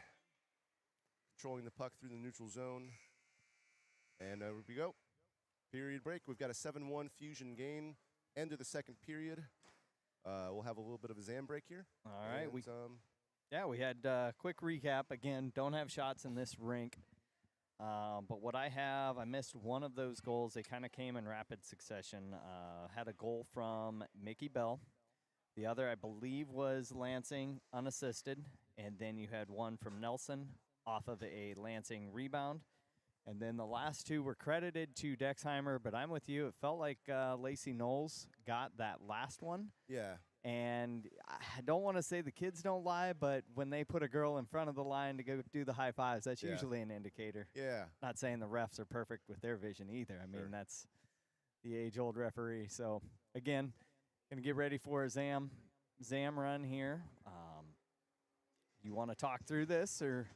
controlling the puck through the neutral zone. And here we go. Period break. We've got a 7-1 Fusion game. End of the second period. We'll have a little bit of a ZAM break here. All right. And, We had quick recap. Again, don't have shots in this rink. But what I have, I missed one of those goals. They kind of came in rapid succession. Had a goal from Mickey Bell. The other, I believe, was Lansing, unassisted. And then you had one from Nelson off of a Lansing rebound. And then the last two were credited to Dexheimer, but I'm with you. It felt like Lacey Knowles got that last one. yeah. And I don't want to say the kids don't lie, but when they put a girl in front of the line to go do the high fives, that's Yeah. usually an indicator. Yeah. Not saying the refs are perfect with their vision either. I mean, Sure. that's the age-old referee. So, again, going to get ready for a ZAM run here. You want to talk through this or?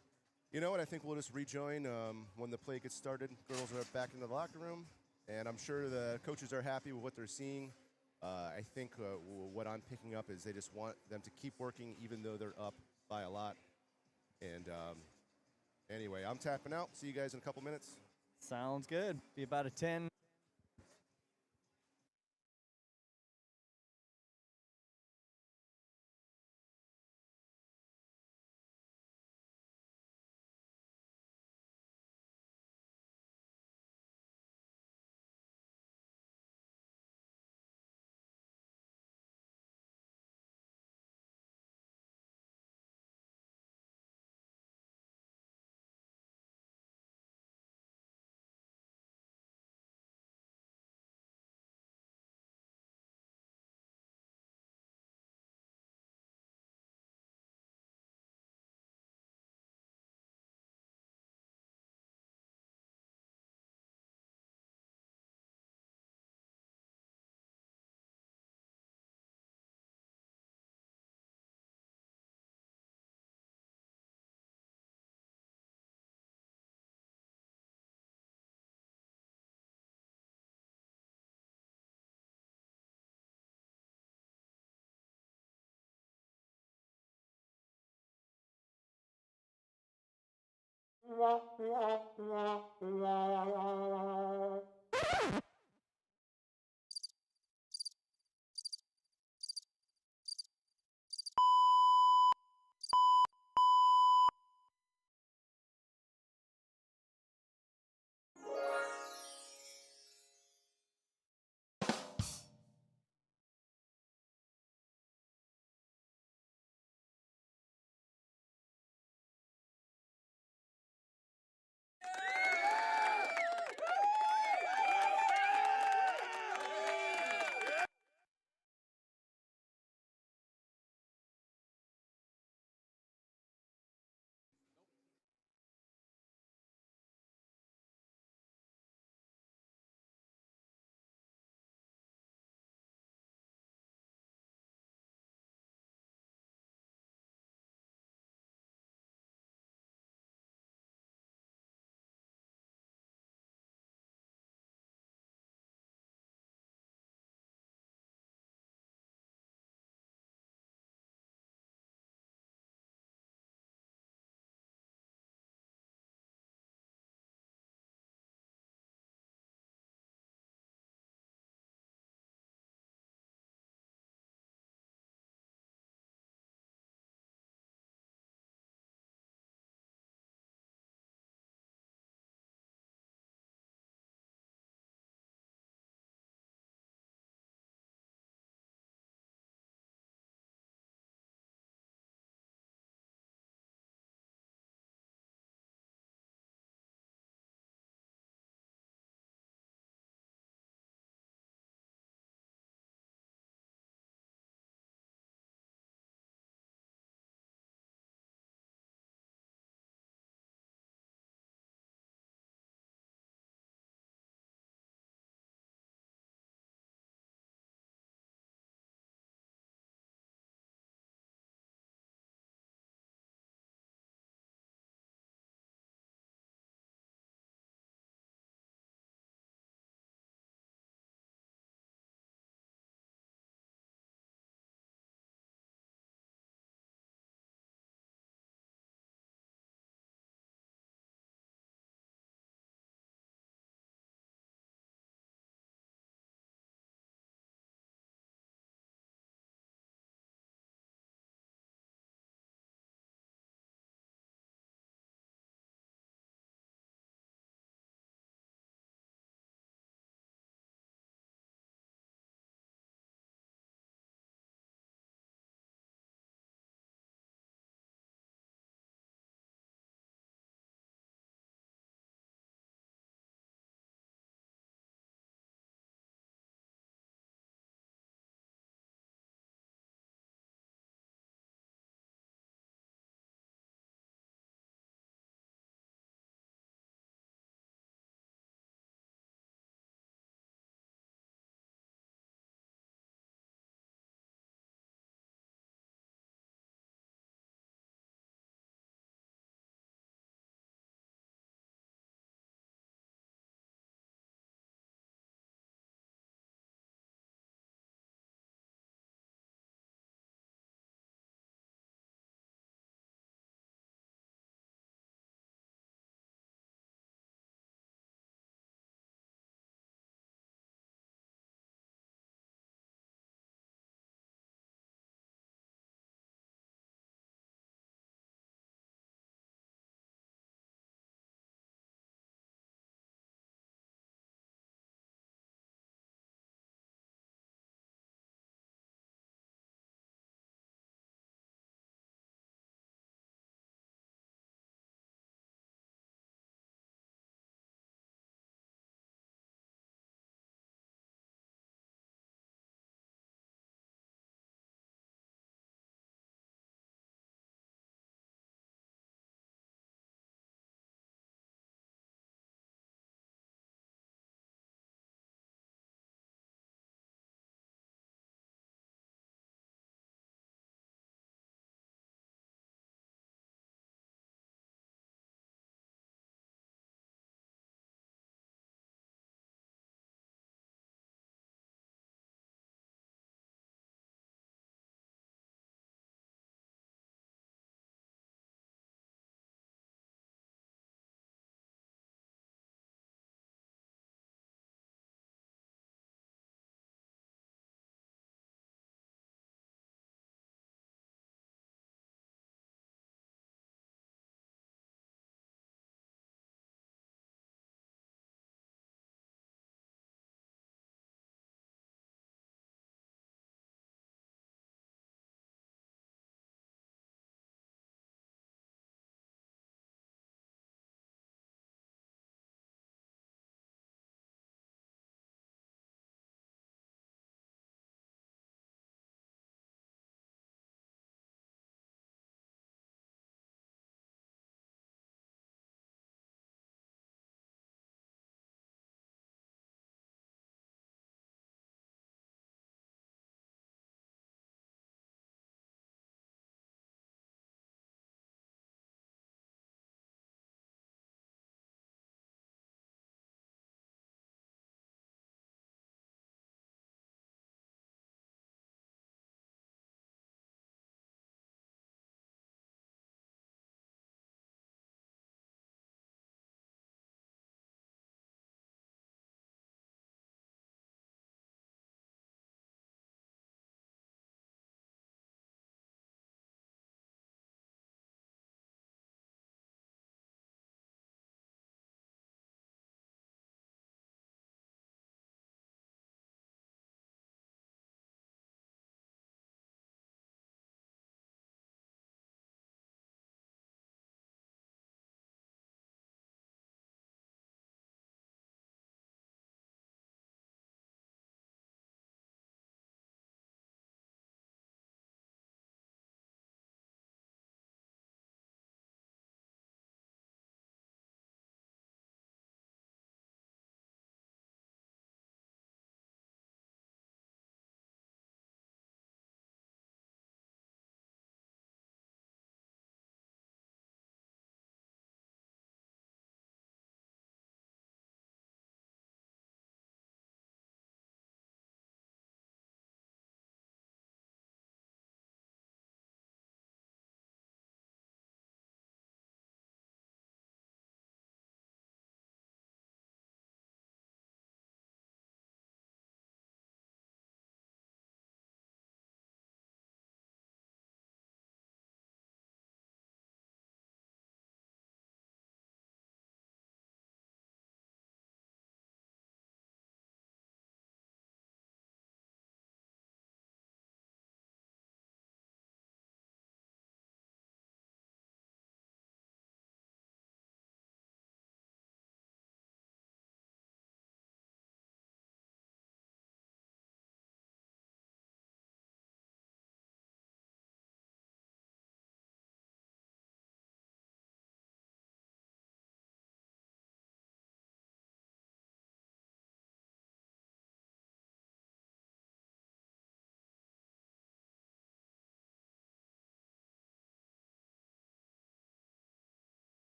You know what? I think we'll just rejoin when the play gets started. Girls are back in the locker room, and I'm sure the coaches are happy with what they're seeing. I think what I'm picking up is they just want them to keep working even though they're up by a lot. And anyway, I'm tapping out. See you guys in a couple minutes. Sounds good. Be about a 10.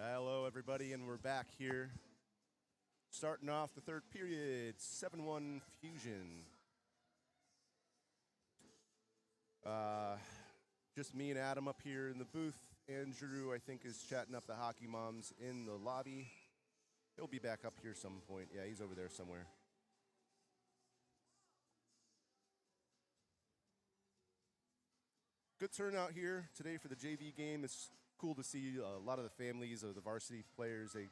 Hello, everybody, and we're back here. Starting off the third period, 7-1 Fusion. Just me and Adam up here in the booth. Andrew, I think, is chatting up the hockey moms in the lobby. He'll be back up here some point. Yeah, he's over there somewhere. Good turnout here today for the JV game. It's cool to see a lot of the families of the varsity players. They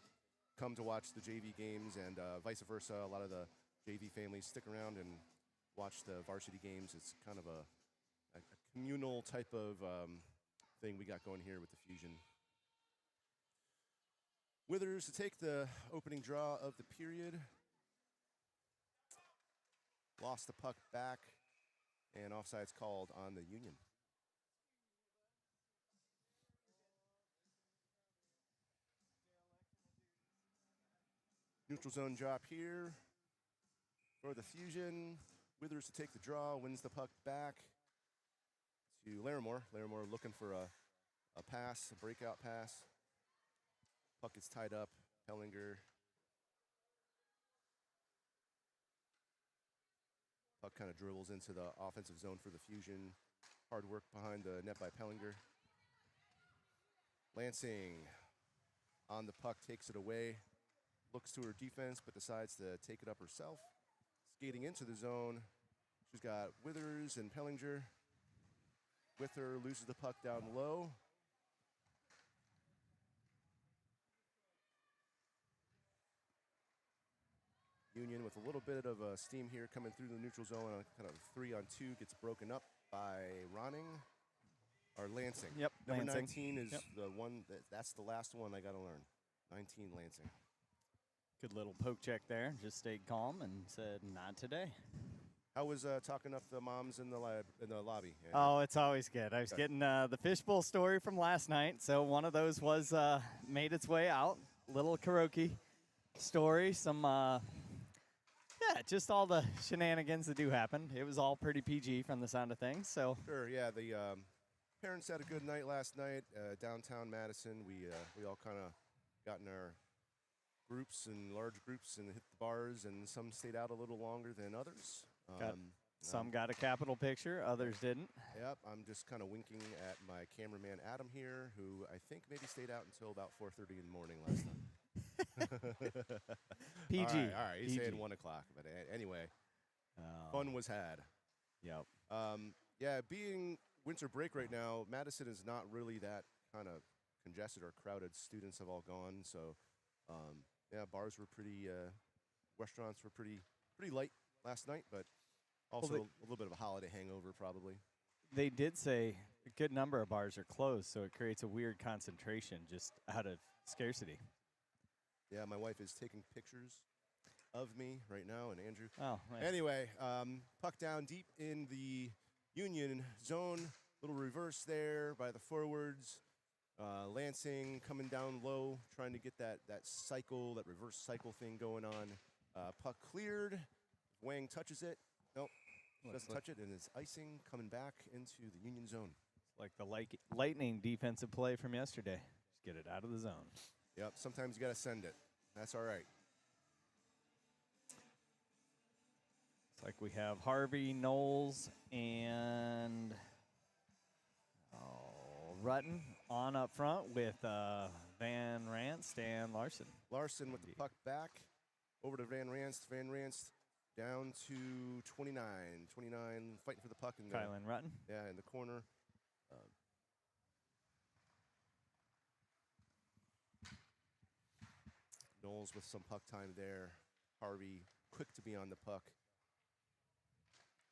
come to watch the JV games, and vice versa. A lot of the JV families stick around and watch the varsity games. It's kind of a communal type of thing we got going here with the Fusion. Withers to take the opening draw of the period. Lost the puck back, and offsides called on the Union. Neutral zone drop here for the Fusion. Withers to take the draw, wins the puck back to Larimore. Larimore looking for a pass, a breakout pass. Puck is tied up. Pellinger. Puck kind of dribbles into the offensive zone for the Fusion. Hard work behind the net by Pellinger. Lansing on the puck, takes it away. Looks to her defense, but decides to take it up herself. Skating into the zone. She's got Withers and Pellinger. With her, loses the puck down low. Union with a little bit of steam here coming through the neutral zone on kind of 3-on-2, gets broken up by Ronning or Lansing. Yep, Number Lansing. 19 is the one that's the last one I got to learn. 19 Lansing. Good little poke check there. Just stayed calm and said, not today. How was talking up the moms in the lobby? Andrew? Oh, it's always good. I was getting the fishbowl story from last night, so one of those was made its way out. Little karaoke story, some just all the shenanigans that do happen. It was all pretty PG from the sound of things. So Sure, yeah. The parents had a good night last night downtown Madison. We all kind of got in our groups and large groups and hit the bars, and some stayed out a little longer than others. Some got a capital picture, others didn't. Yep, I'm just kind of winking at my cameraman Adam here, who I think maybe stayed out until about 4:30 in the morning last night. PG. All right. He's PG. saying 1 o'clock, but anyway, fun was had. Yep. Yeah, being winter break right now, Madison is not really that kind of congested or crowded. Students have all gone, so yeah, bars were pretty, restaurants were pretty light last night, but also a little bit of a holiday hangover probably. They did say a good number of bars are closed, so it creates a weird concentration just out of scarcity. Yeah, my wife is taking pictures of me right now, and Andrew. Oh, nice. Anyway, puck down deep in the Union zone. Little reverse there by the forwards. Lansing coming down low, trying to get that cycle, that reverse cycle thing going on. Puck cleared. Wang touches it. Nope, doesn't touch it, and it's icing coming back into the Union zone. Like the lightning defensive play from yesterday. Just get it out of the zone. Yep, sometimes you got to send it. That's all right. It's like we have Harvey, Knowles, and Rutten on up front with Van Ranst and Larson. Larson with the puck back over to Van Ranst. Van Ranst down to 29. 29 fighting for the puck. In Kylan Rutten. Yeah, in the corner. Knowles with some puck time there. Harvey quick to be on the puck.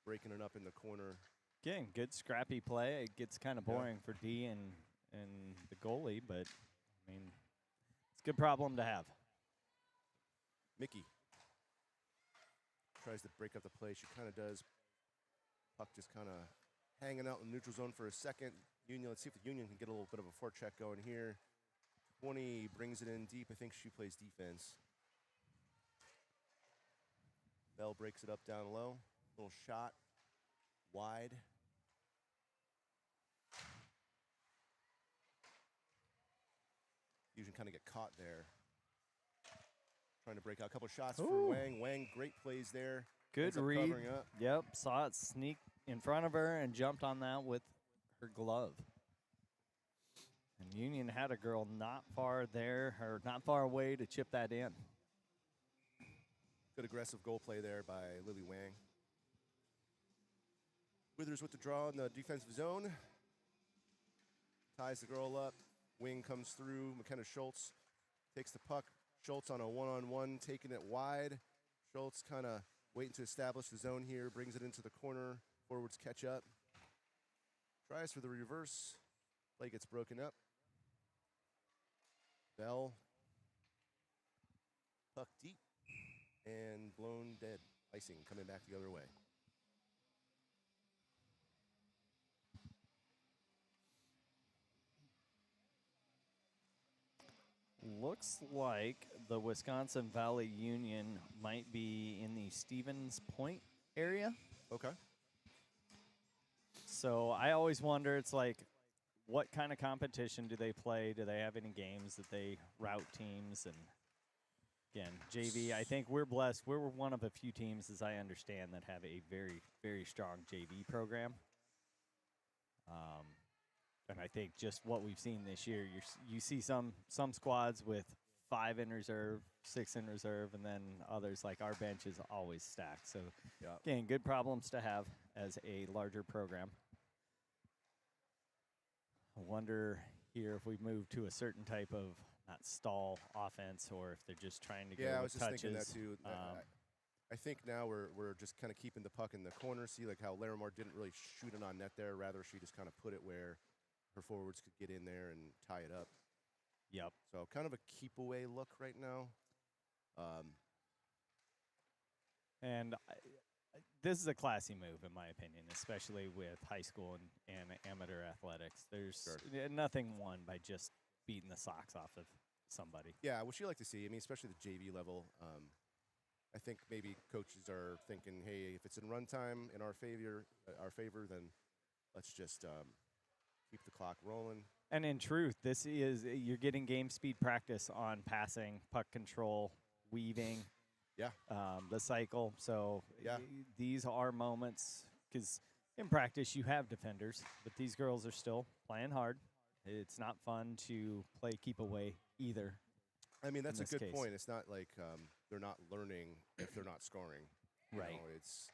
Breaking it up in the corner. Again, good scrappy play. It gets kind of boring for D and the goalie, but, I mean, it's a good problem to have. Mickey tries to break up the play. She kind of does. Puck just kind of hanging out in the neutral zone for a second. Union, let's see if the Union can get a little bit of a forecheck going here. 20 brings it in deep. I think she plays defense. Bell breaks it up down low. Little shot wide. Fusion kind of get caught there. Trying to break out a couple shots Ooh. for Wang. Wang, great plays there. Good Ends up read. covering up. Yep, saw it sneak in front of her and jumped on that with her glove. And Union had a girl not far there, or not far away to chip that in. Good aggressive goal play there by Lily Wang. Withers with the draw in the defensive zone. Ties the girl up. Wing comes through. McKenna Schultz takes the puck. Schultz on a one-on-one, taking it wide. Schultz kind of waiting to establish the zone here. Brings it into the corner. Forwards catch up. Tries for the reverse. Play gets broken up. Bell. Puck deep. And blown dead. Icing coming back the other way. Looks like the Wisconsin Valley Union might be in the Stevens Point area. Okay. So I always wonder, it's like, what kind of competition do they play? Do they have any games that they route teams? And again, JV, I think we're blessed. We're one of a few teams, as I understand, that have a very, very strong JV program. And I think just what we've seen this year, you see some squads with 5 in reserve, 6 in reserve, and then others, like our bench, is always stacked. So, again, good problems to have as a larger program. I wonder here if we move to a certain type of, not stall offense, or if they're just trying to go Yeah, I with was just touches. thinking that too. I think now we're just kind of keeping the puck in the corner. See, like how Larimore didn't really shoot it on net there. Rather, she just kind of put it where her forwards could get in there and tie it up. Yep. So kind of a keep away look right now. And this is a classy move, in my opinion, especially with high school and amateur athletics. There's nothing won by just beating the socks off of somebody. Yeah, what you like to see. I mean, especially the JV level. I think maybe coaches are thinking, hey, if it's in run time in our favor, then let's just keep the clock rolling. And in truth, this is, you're getting game speed practice on passing, puck control, weaving. Yeah. The cycle. So Yeah. These are moments, because in practice you have defenders, but these girls are still playing hard. It's not fun to play keep away either. I mean, that's a good case. point. It's not like they're not learning if they're not scoring. You Right. know, it's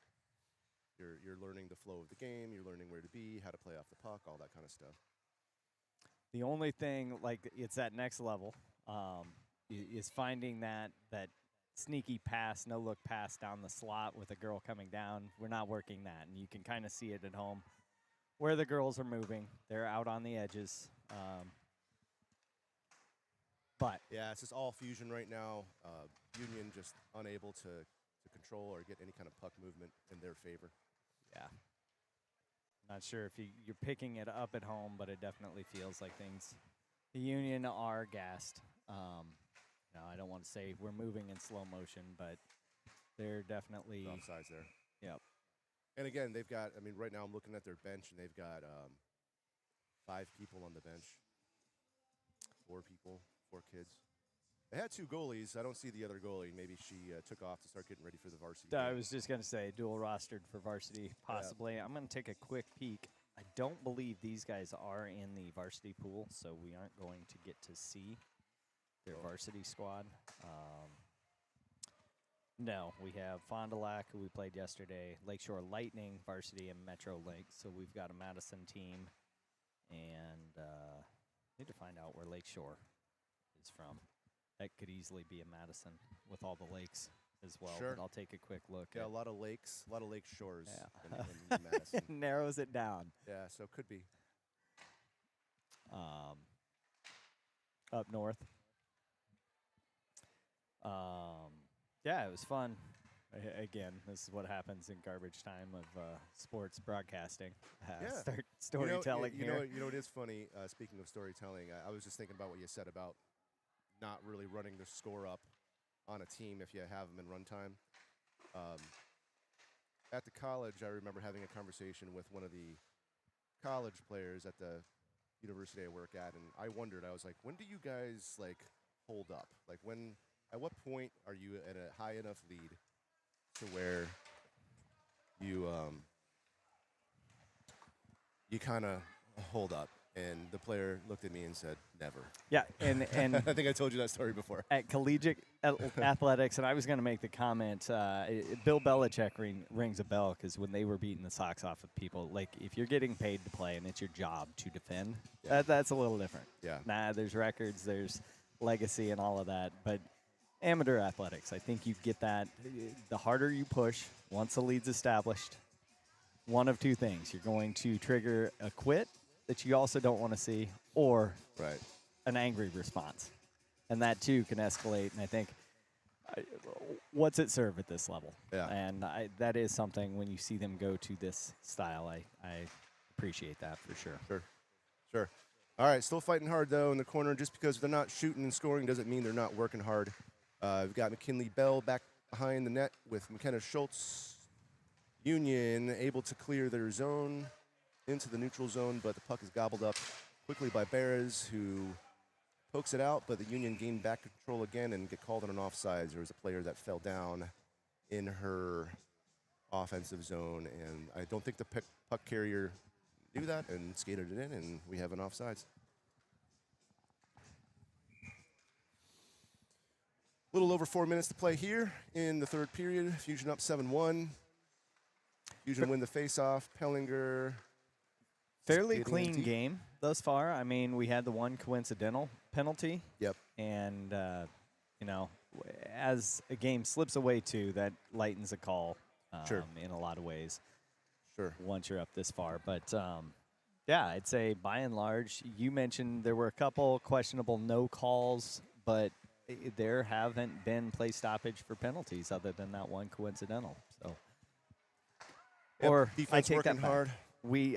you're learning the flow of the game. You're learning where to be, how to play off the puck, all that kind of stuff. The only thing, like, it's that next level, is finding that sneaky pass, no look pass down the slot with a girl coming down. We're not working that, and you can kind of see it at home where the girls are moving. They're out on the edges. But Yeah, it's just all fusion right now. Union just unable to control or get any kind of puck movement in their favor. yeah, not sure if you're picking it up at home, but it definitely feels like things. The Union are gassed. No, I don't want to say we're moving in slow motion, but they're definitely. Offsides there. Yep. And again, they've got, I mean, right now I'm looking at their bench, and they've got 5 people on the bench. 4 people, 4 kids. They had 2 goalies. I don't see the other goalie. Maybe she took off to start getting ready for the varsity I game. was just going to say dual rostered for varsity, possibly. I'm going to take a quick peek. I don't believe these guys are in the varsity pool, so we aren't going to get to see their varsity squad. No, we have Fond du Lac, who we played yesterday, Lakeshore Lightning, varsity, and Metro Lake. So we've got a Madison team, and need to find out where Lakeshore is from. That could easily be a Madison with all the lakes as well. Sure. But I'll take a quick look. Yeah, a lot of lakes, a lot of lake shores Yeah. in Madison. Narrows it down. Yeah, so it could be. Up north. Yeah, it was fun. Again, this is what happens in garbage time of sports broadcasting. Yeah. Start storytelling you here. know, it is funny. Speaking of storytelling, I was just thinking about what you said about not really running the score up on a team if you have them in runtime. At the college, I remember having a conversation with one of the college players at the university I work at, and I wondered. I was like, when do you guys like hold up? Like when? At what point are you at a high enough lead to where you kind of hold up? And the player looked at me and said, "Never." Yeah, and I think I told you that story before. at collegiate athletics, and I was going to make the comment, Bill Belichick rings a bell because when they were beating the socks off of people, like if you're getting paid to play and it's your job to defend, that's a little different. Yeah. Nah, there's records, there's legacy and all of that, but amateur athletics, I think you get that. The harder you push, once the lead's established, one of two things. You're going to trigger a quit that you also don't want to see, or Right. an angry response. And that, too, can escalate. And I think, what's it serve at this level? Yeah. And that is something, when you see them go to this style, I appreciate that for sure. Sure. All right, still fighting hard, though, in the corner. Just because they're not shooting and scoring doesn't mean they're not working hard. We've got McKinley Bell back behind the net with McKenna Schultz. Union able to clear their zone into the neutral zone, but the puck is gobbled up quickly by Beres, who pokes it out, but the Union gained back control again and get called on an offsides. There was a player that fell down in her offensive zone, and I don't think the puck carrier knew that and skated it in, and we have an offsides. A little over 4 minutes to play here in the third period. Fusion up 7-1. Fusion win the faceoff. Pellinger. Fairly skating clean empty. game thus far. I mean, we had the one coincidental penalty. Yep. And, as a game slips away, too, that lightens a call Sure. in a lot of ways. Sure. Once you're up this far. But, yeah, I'd say by and large, you mentioned there were a couple questionable no calls, but there haven't been play stoppage for penalties other than that one coincidental. So, Yep, or I defense take working that back. hard. We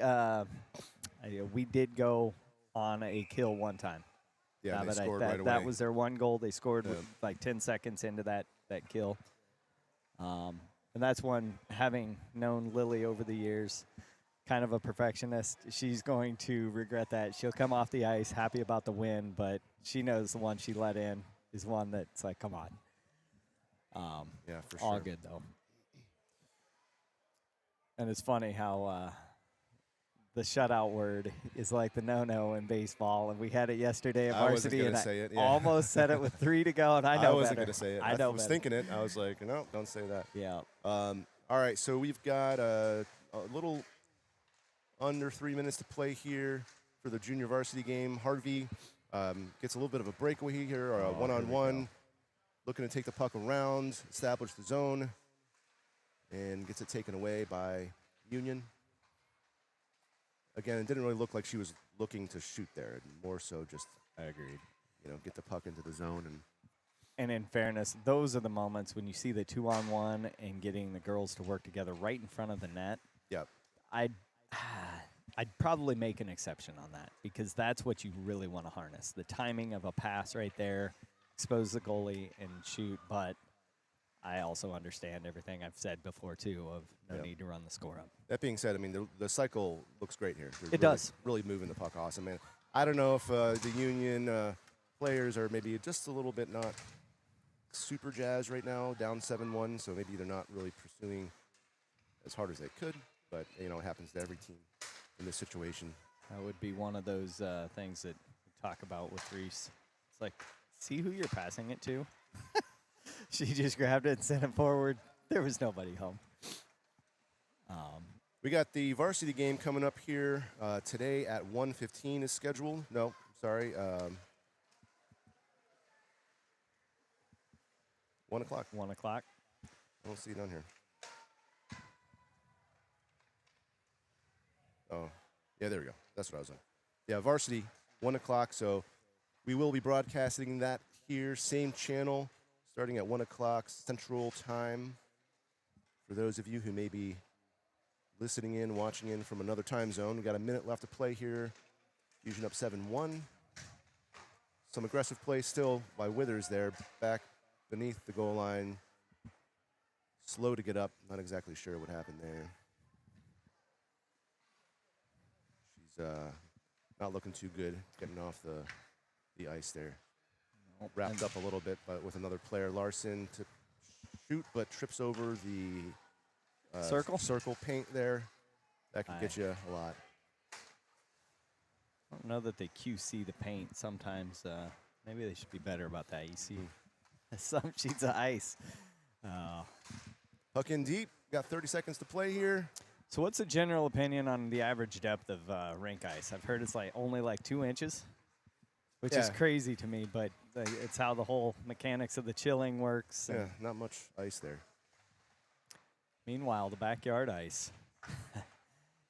did go on a kill one time. Yeah, Now they that scored right away. that was their one goal. They scored Yeah. like 10 seconds into that kill. And that's one, having known Lily over the years, kind of a perfectionist, she's going to regret that. She'll come off the ice happy about the win, but she knows the one she let in is one that's like, come on. Yeah, for All sure. good, though. And it's funny how the shutout word is like the no-no in baseball, and we had it yesterday at I wasn't varsity, gonna and say I it, yeah. almost said it with 3 to go, and I know wasn't better. going to say it. I know was better. thinking it. I was like, no, don't say that. Yeah. All right, so we've got a little under 3 minutes to play here for the junior varsity game. Harvey gets a little bit of a breakaway here, or a Oh, here we one-on-one, go. looking to take the puck around, establish the zone, and gets it taken away by Union. Again, it didn't really look like she was looking to shoot there. More so just, I agreed. get the puck into the zone. And in fairness, those are the moments when you see the 2-on-1 and getting the girls to work together right in front of the net. Yep. I'd probably make an exception on that, because that's what you really want to harness. The timing of a pass right there, expose the goalie and shoot. But I also understand everything I've said before, too, of no Yep. need to run the score up. That being said, I mean, the cycle looks great here. They're It does. Really moving the puck awesome. And I don't know if the Union players are maybe just a little bit not super jazzed right now, down 7-1, so maybe they're not really pursuing as hard as they could. But, it happens to every team in this situation. That would be one of those things that we talk about with Reese. It's like, see who you're passing it to? She just grabbed it and sent it forward. There was nobody home. We got the varsity game coming up here today at 1:15 is scheduled. No, sorry. 1 o'clock. 1 o'clock. I don't see it on here. Oh, yeah, there we go. That's what I was on. Yeah, varsity, 1 o'clock. So we will be broadcasting that here, same channel, starting at 1 o'clock Central Time. For those of you who may be listening in, watching in from another time zone, we got a minute left to play here. Fusion up 7-1. Some aggressive play still by Withers there, back beneath the goal line. Slow to get up. Not exactly sure what happened there. She's not looking too good getting off the ice there. Nope. Wrapped up a little bit, but with another player, Larson, to shoot, but trips over the circle paint there. That can get you a lot. I don't know that they QC the paint. Sometimes maybe they should be better about that. You see some sheets of ice. Puck in deep. Got 30 seconds to play here. So what's the general opinion on the average depth of rink ice? I've heard it's only 2 inches, which is crazy to me, but it's how the whole mechanics of the chilling works. Yeah, not much ice there. Meanwhile, the backyard ice.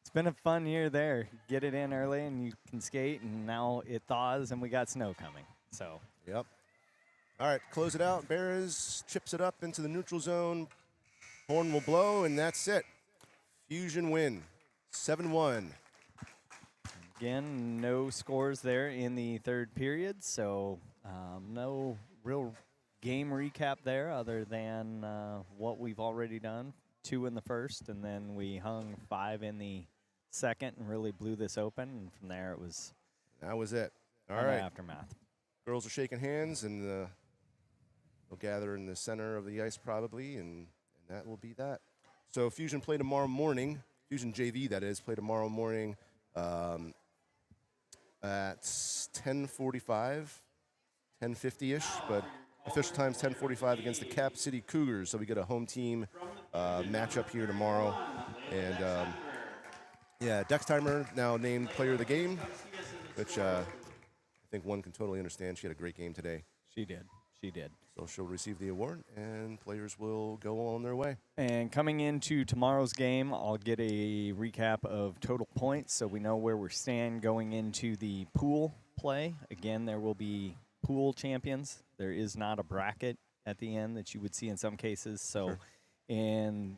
It's been a fun year there. Get it in early and you can skate, and now it thaws and we got snow coming. So. Yep. All right, close it out. Bears chips it up into the neutral zone. Horn will blow, and that's it. Fusion win, 7-1. Again, no scores there in the third period, so no real game recap there other than what we've already done. 2 in the first, and then we hung 5 in the second and really blew this open, and from there it was That was it. All right. Aftermath. Girls are shaking hands, and they'll gather in the center of the ice probably, and that will be that. So Fusion play tomorrow morning. Fusion JV, that is, play tomorrow morning at 10:45, 10:50-ish, but official time's 10:45 against the Cap City Cougars. So we get a home team matchup here tomorrow. And, Dextimer now named player of the game, which I think one can totally understand. She had a great game today. She did. She did. So she'll receive the award, and players will go on their way. And coming into tomorrow's game, I'll get a recap of total points so we know where we're standing going into the pool play. Again, there will be pool champions. There is not a bracket at the end that you would see in some cases. So, Sure. And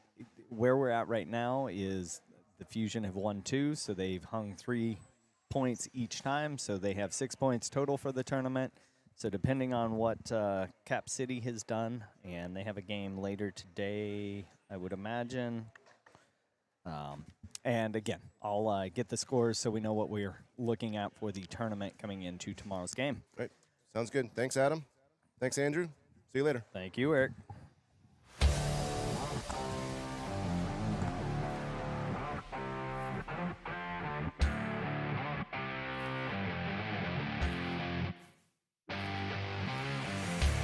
where we're at right now is the Fusion have won 2, so they've hung 3 points each time. So they have 6 points total for the tournament. So depending on what Cap City has done, and they have a game later today, I would imagine. And again, I'll get the scores so we know what we're looking at for the tournament coming into tomorrow's game. Right. Sounds good. Thanks, Adam. Thanks, Andrew. See you later. Thank you, Eric.